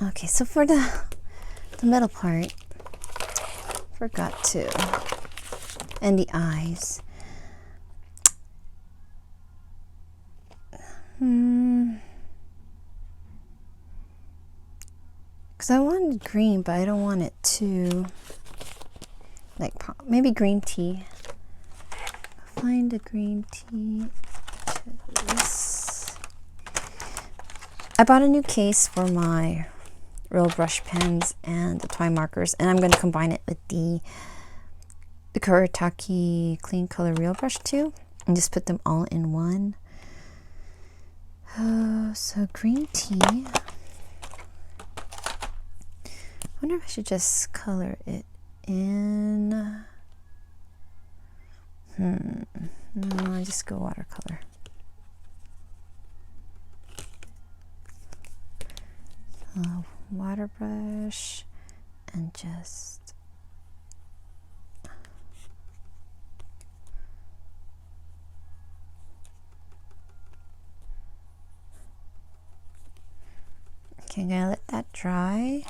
Okay, so for the middle part, forgot to, and the eyes. Because I wanted green, but I don't want it to, like, maybe green tea. Find a green tea. I bought a new case for my real brush pens and the TwiMarkers, and I'm going to combine it with the Kuretake Clean Color Real Brush too, and just put them all in one. So green tea. I wonder if I should just color it in. No, I just go watercolor. Water brush and just okay, I'm gonna let that dry,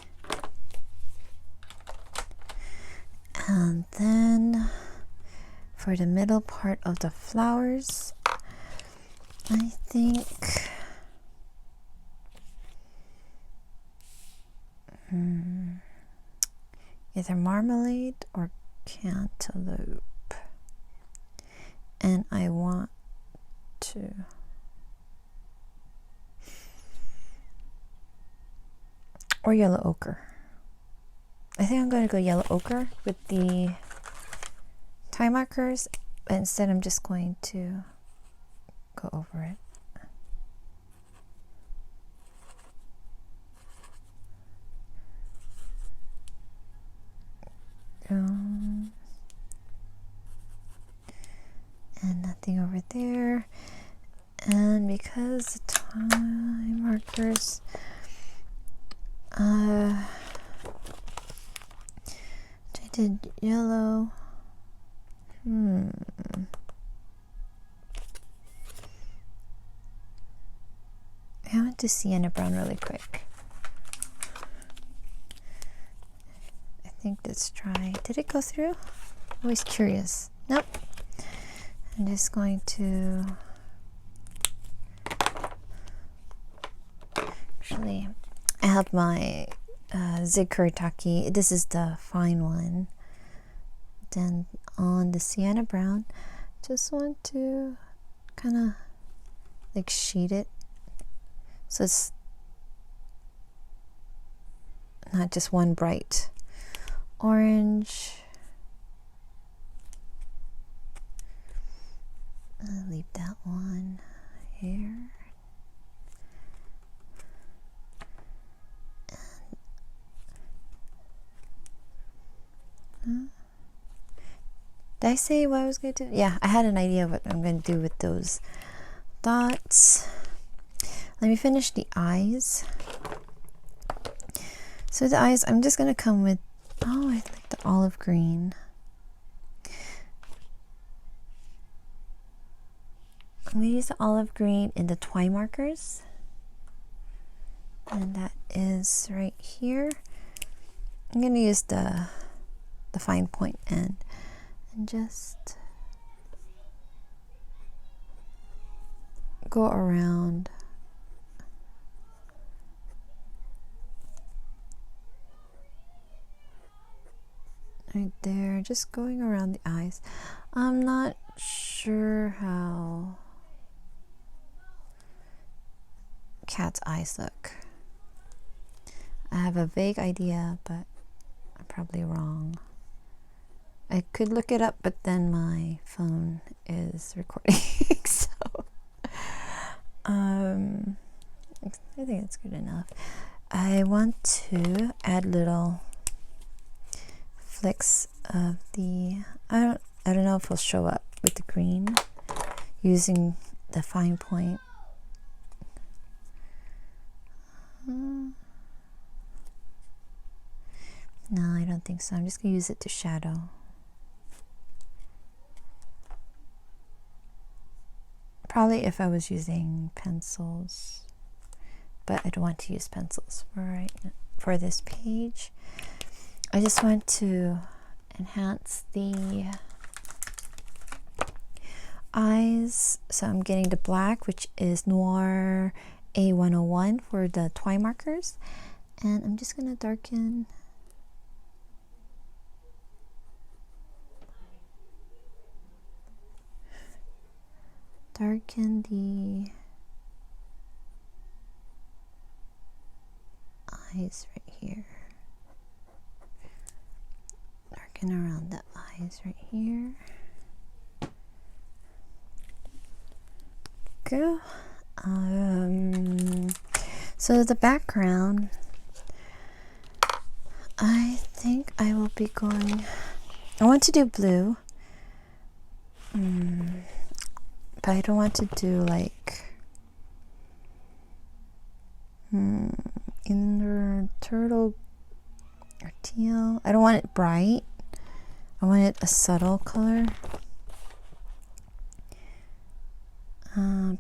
and then for the middle part of the flowers, I think either marmalade or cantaloupe, and I want to or yellow ochre. I think I'm going to go yellow ochre with the TwiMarkers, but instead I'm just going to go over it. And nothing over there. And because the TwiMarkers, I did yellow. I went to sienna brown really quick. I think let's try. Did it go through? Always curious. Nope. I'm just going to actually, I have my Zig Kuretake. This is the fine one. Then on the sienna brown, just want to kind of like sheet it so it's not just one bright orange. I'll leave that one here. Did I say what I was going to do? Yeah, I had an idea of what I'm going to do with those dots. Let me finish the eyes. So the eyes, I'm just going to come with, oh, I like the olive green. I'm going to use the olive green in the TwiMarkers. And that is right here. I'm going to use the fine point end and just go around. Right there, just going around the eyes. I'm not sure how cat's eyes look. I have a vague idea, but I'm probably wrong. I could look it up, but then my phone is recording, so I think it's good enough. I want to add little flicks of the, I don't know if it'll show up with the green using the fine point. No, I don't think so. I'm just gonna use it to shadow. Probably if I was using pencils, but I don't want to use pencils for this page. I just want to enhance the eyes, so I'm getting the black, which is Noir A101 for the TwiMarkers, and I'm just going to darken the eyes right here. Darken around the eyes right here. Go. So the background, I think I will be going, I want to do blue, but I don't want to do like inner turtle or teal. I don't want it bright. I want it a subtle color.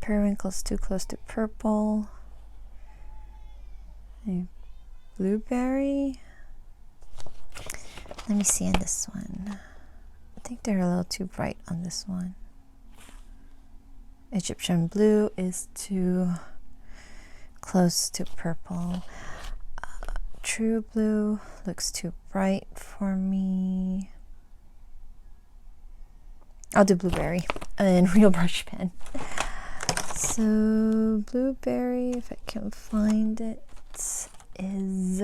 Periwinkle's too close to purple. Blueberry. Let me see on this one. I think they're a little too bright on this one. Egyptian blue is too close to purple. True blue looks too bright for me. I'll do blueberry and real brush pen. So blueberry, if I can find it, is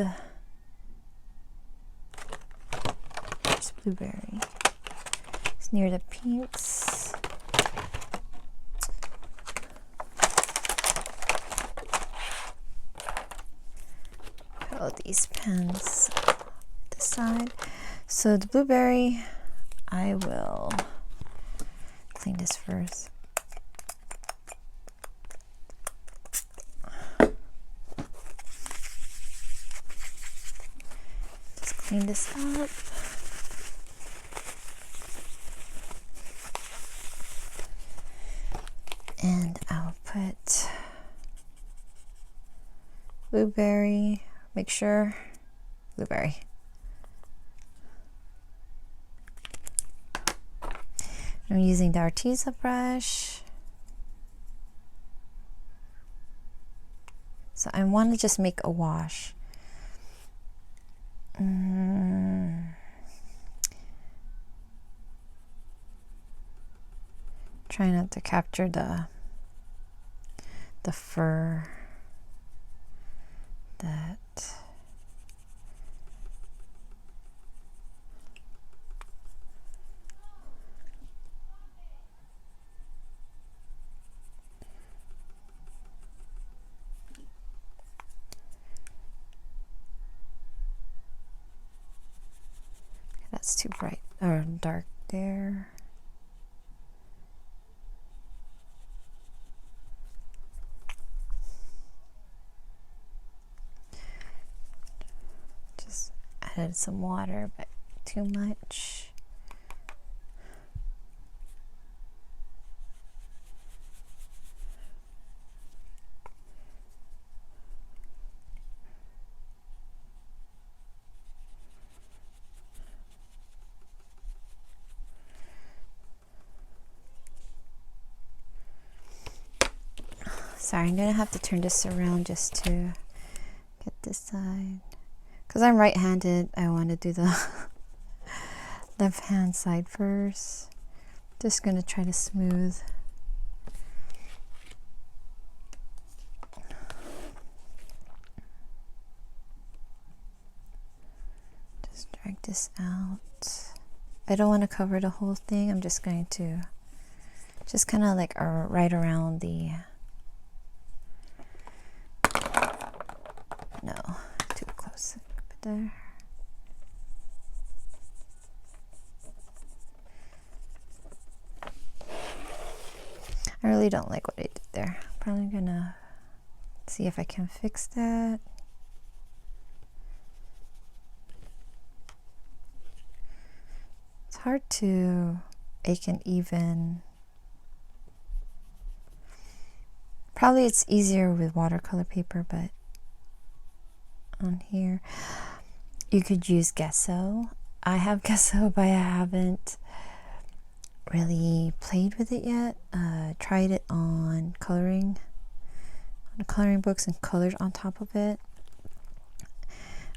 it's blueberry. It's near the pinks. Put all these pens this side. So the blueberry, I will clean this first. Just clean this up. And I'll put blueberry, make sure, blueberry. I'm using the Arteza brush. So I want to just make a wash. Try not to capture the fur that that's too bright or dark there. Just added some water, but too much. Sorry, I'm gonna have to turn this around just to get this side. Because I'm right-handed, I want to do the left-hand side first. Just gonna try to smooth. Just drag this out. I don't want to cover the whole thing. I'm just going to just kind of like right around the, no, too close there. I really don't like what I did there. Probably gonna see if I can fix that. It's hard to make an even. Probably it's easier with watercolor paper, but on here you could use gesso. I have gesso, but I haven't really played with it yet. Tried it on coloring books and colored on top of it.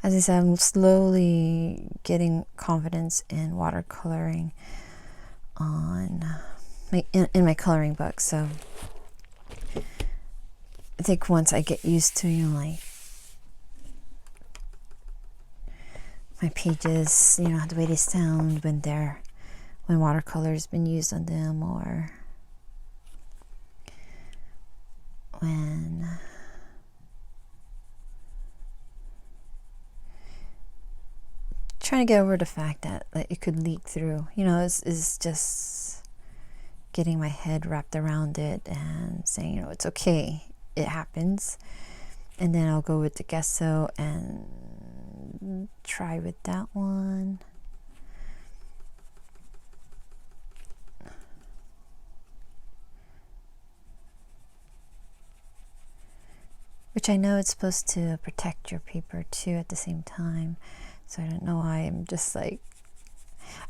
As I said, I'm slowly getting confidence in watercoloring on in my coloring book. So I think once I get used to, like my pages, you know, the way they sound when watercolor's been used on them, or when trying to get over the fact that like, it could leak through. You know, it's just getting my head wrapped around it and saying, you know, it's okay, it happens. And then I'll go with the gesso and try with that one. Which I know it's supposed to protect your paper too at the same time. So I don't know why I'm just like,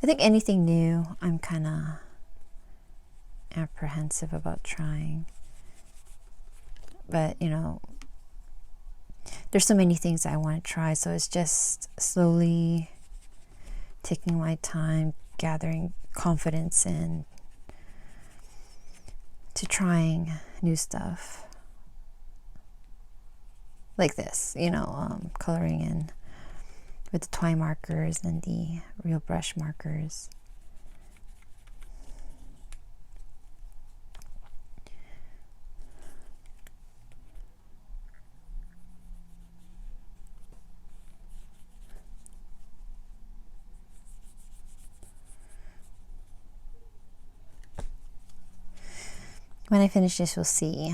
I think anything new, I'm kind of apprehensive about trying. But, you know, there's so many things I want to try, so it's just slowly taking my time, gathering confidence in to trying new stuff like this, you know, coloring in with the TwiMarkers and the real brush markers. When I finish this, you'll see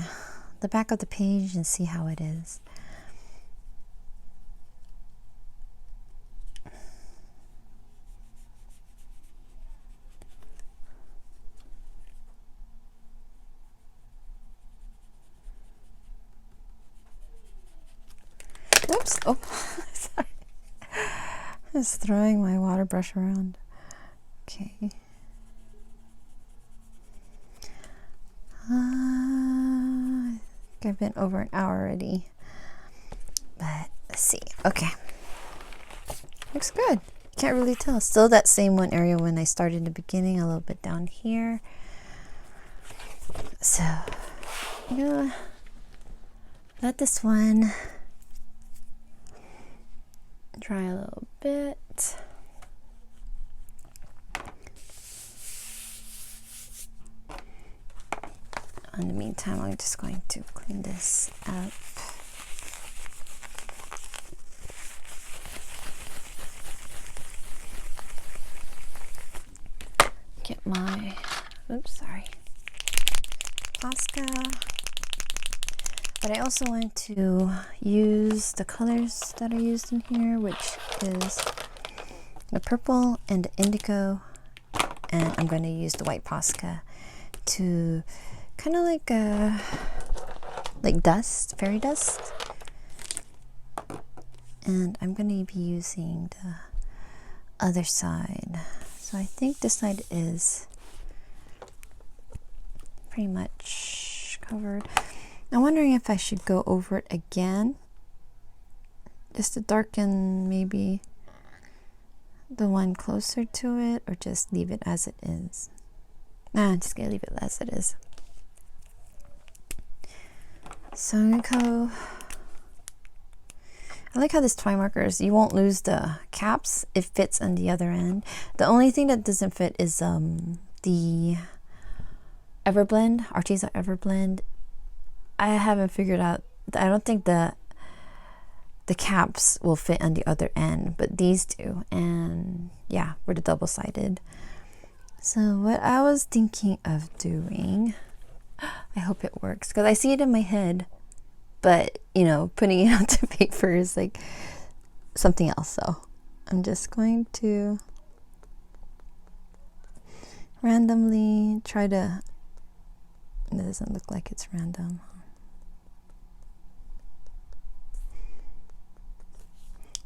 the back of the page and see how it is. Whoops! Oh, sorry. I was throwing my water brush around. Okay. I think I've been over an hour already. But let's see. Okay. Looks good. Can't really tell. Still that same one area when I started in the beginning, a little bit down here. So, I'm gonna let this one dry a little bit. In the meantime, I'm just going to clean this up. Get my, oops, sorry, Posca. But I also want to use the colors that I used in here, which is the purple and the indigo. And I'm going to use the white Posca to kind of like dust, fairy dust. And I'm going to be using the other side. So I think this side is pretty much covered. I'm wondering if I should go over it again, just to darken maybe the one closer to it, or just leave it as it is. Nah, I'm just gonna leave it as it is. So I'm gonna go, I like how this TwiMarkers, you won't lose the caps, it fits on the other end. The only thing that doesn't fit is the EverBlend, Arteza EverBlend. I haven't figured out, I don't think the caps will fit on the other end, but these do. And yeah, we're the double-sided. So what I was thinking of doing, I hope it works, because I see it in my head, but you know, putting it onto paper is like something else. So I'm just going to randomly try to, it doesn't look like it's random.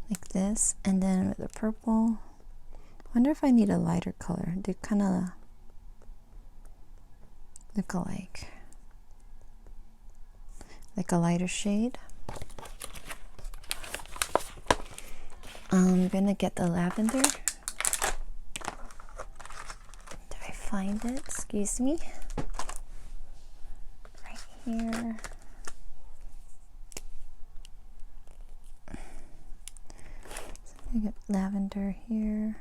Like this, and then with the purple, I wonder if I need a lighter color. They kind of look alike, like a lighter shade. I'm gonna get the lavender. Did I find it? Excuse me. Right here. I get lavender here.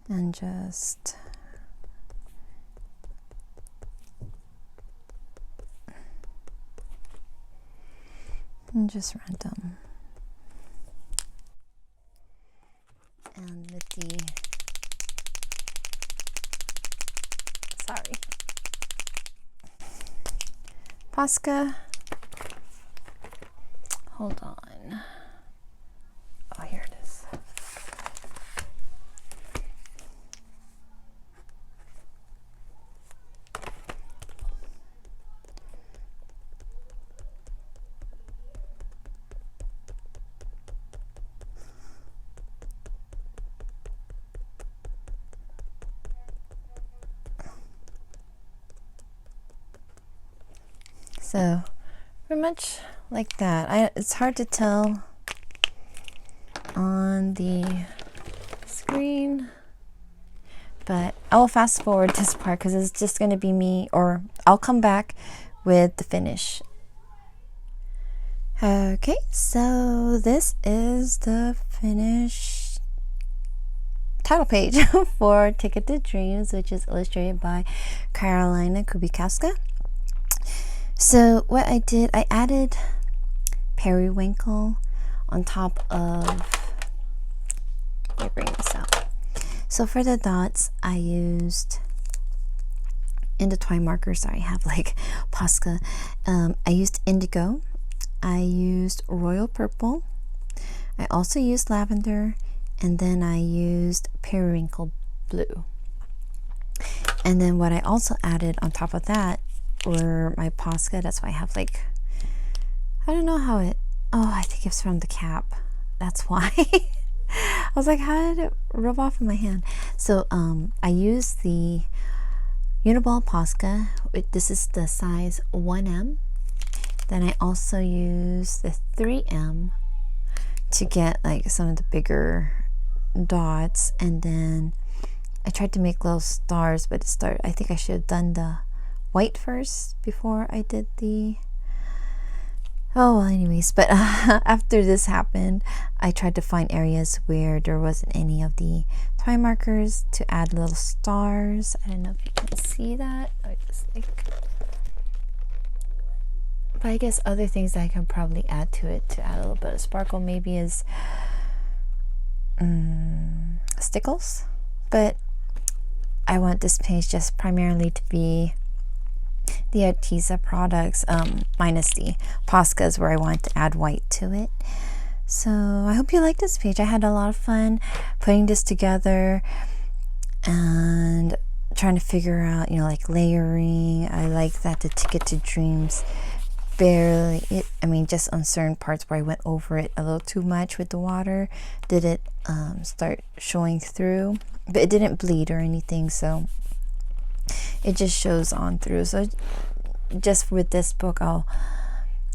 And just random. And with the Posca, hold on. Oh, here it is. So pretty much like that. It's hard to tell on the screen, but I will fast forward this part because it's just going to be me, or I'll come back with the finish. Okay, so this is the finished title page for Ticket to Dreams, which is illustrated by Karolina Kubikowska. So what I did, I added periwinkle on top of, let me bring this out. So for the dots, I used, in the TwiMarkers, I have like Posca, I used indigo, I used royal purple, I also used lavender, and then I used periwinkle blue. And then what I also added on top of that were my Posca. That's why I have like, I don't know how it, oh, I think it's from the cap. That's why. I was like, how did it rub off in my hand? So I used the Uniball Posca. This is the size 1M. Then I also used the 3M to get like some of the bigger dots. And then I tried to make little stars, but I think I should have done the white first before I did the, oh well, anyways. But after this happened, I tried to find areas where there wasn't any of the TwiMarkers to add little stars. I don't know if you can see that. I just like, but I guess other things that I can probably add to it to add a little bit of sparkle maybe is stickles. But I want this page just primarily to be the Arteza products, minus the Poscas where I want to add white to it. So I hope you like this page. I had a lot of fun putting this together and trying to figure out, you know, like layering. I like that the Ticket to Dreams barely, I mean, just on certain parts where I went over it a little too much with the water, did it start showing through, but it didn't bleed or anything, so it just shows on through. So just with this book, I'll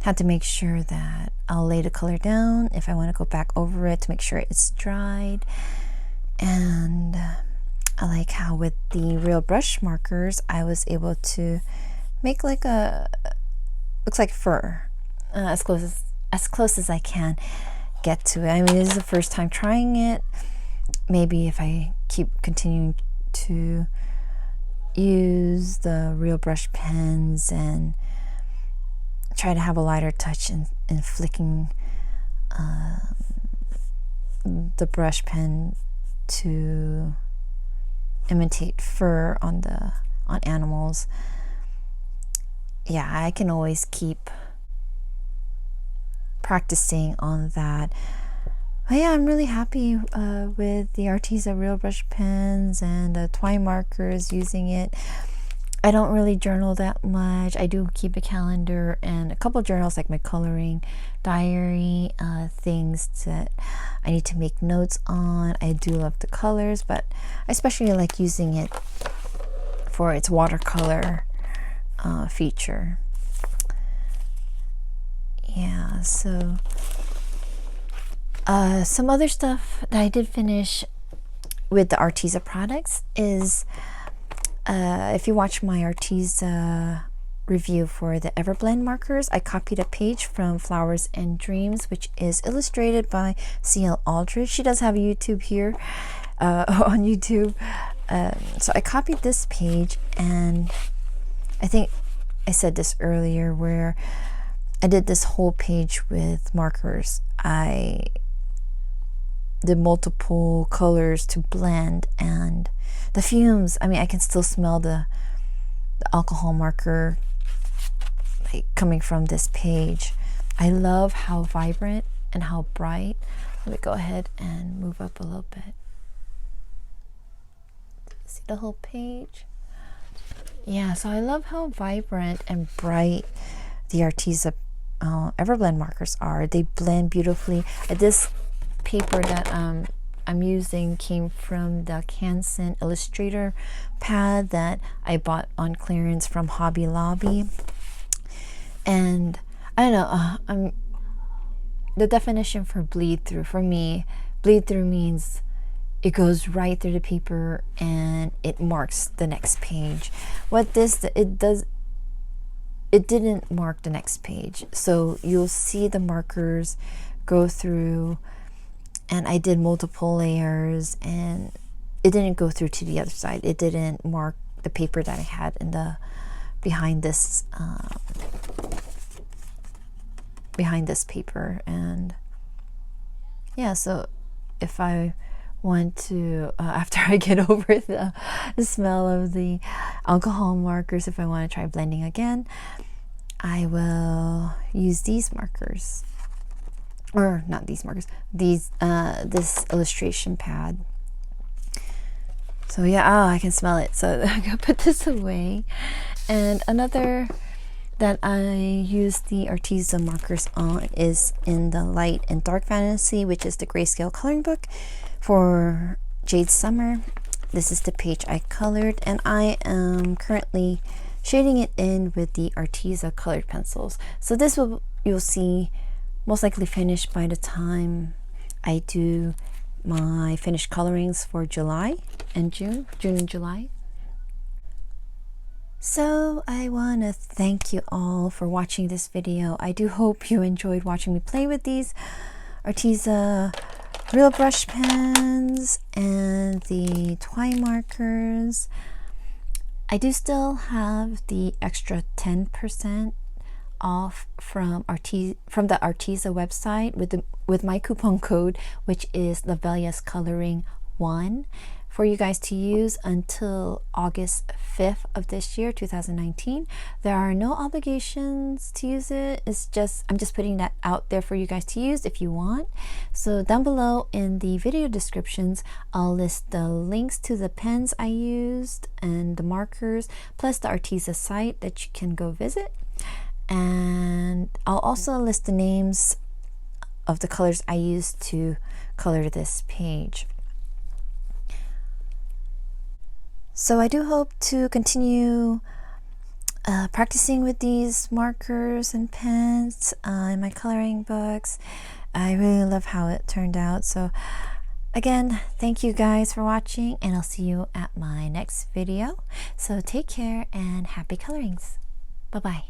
have to make sure that I'll lay the color down if I want to go back over it to make sure it's dried. And I like how with the real brush markers I was able to make like a, looks like fur, as close as I can get to it. I mean, this is the first time trying it. Maybe if I keep continuing to use the real brush pens and try to have a lighter touch in flicking the brush pen to imitate fur on animals. Yeah, I can always keep practicing on that. But yeah, I'm really happy with the Arteza real brush pens and the TwiMarkers, using it. I don't really journal that much. I do keep a calendar and a couple journals, like my coloring diary, things that I need to make notes on. I do love the colors, but I especially like using it for its watercolor feature. Yeah, so some other stuff that I did finish with the Arteza products is if you watch my Arteza review for the EverBlend markers. I copied a page from Flowers and Dreams, which is illustrated by CL Aldridge. She does have a YouTube here on YouTube. So I copied this page, and I think I said this earlier where I did this whole page with markers. I did multiple colors to blend, and the fumes, I mean, I can still smell the alcohol marker like coming from this page. I love how vibrant and how bright. Let me go ahead and move up a little bit. See the whole page? Yeah, so I love how vibrant and bright the Arteza EverBlend markers are. They blend beautifully. This paper that I'm using came from the Canson Illustrator pad that I bought on clearance from Hobby Lobby. And I don't know, the definition for bleed through, for me, bleed through means it goes right through the paper and it marks the next page. What this, it didn't mark the next page. So you'll see the markers go through, and I did multiple layers, and it didn't go through to the other side. It didn't mark the paper that I had in the behind this paper. And yeah, so if I want to after I get over the smell of the alcohol markers, if I want to try blending again, I will use these markers, or not these markers, these this illustration pad. So yeah, oh, I can smell it, so I'm gonna put this away. And another that I use the Arteza markers on is in the Light and Dark Fantasy, which is the grayscale coloring book for Jade Summer. This is the page I colored, and I am currently shading it in with the Arteza colored pencils. So this will, you'll see, most likely finished by the time I do my finished colorings for July and June and July. So I want to thank you all for watching this video. I do hope you enjoyed watching me play with these Arteza real brush pens and the TwiMarkers. I do still have the extra 10% off from the Arteza website with my coupon code, which is Lovella's Coloring 1, for you guys to use until August 5th of this year, 2019. There are no obligations to use it. It's just, I'm just putting that out there for you guys to use if you want. So down below in the video descriptions, I'll list the links to the pens I used and the markers, plus the Arteza site that you can go visit. And I'll also list the names of the colors I used to color this page. So I do hope to continue practicing with these markers and pens in my coloring books. I really love how it turned out. So again, thank you guys for watching, and I'll see you at my next video. So take care and happy colorings. Bye-bye.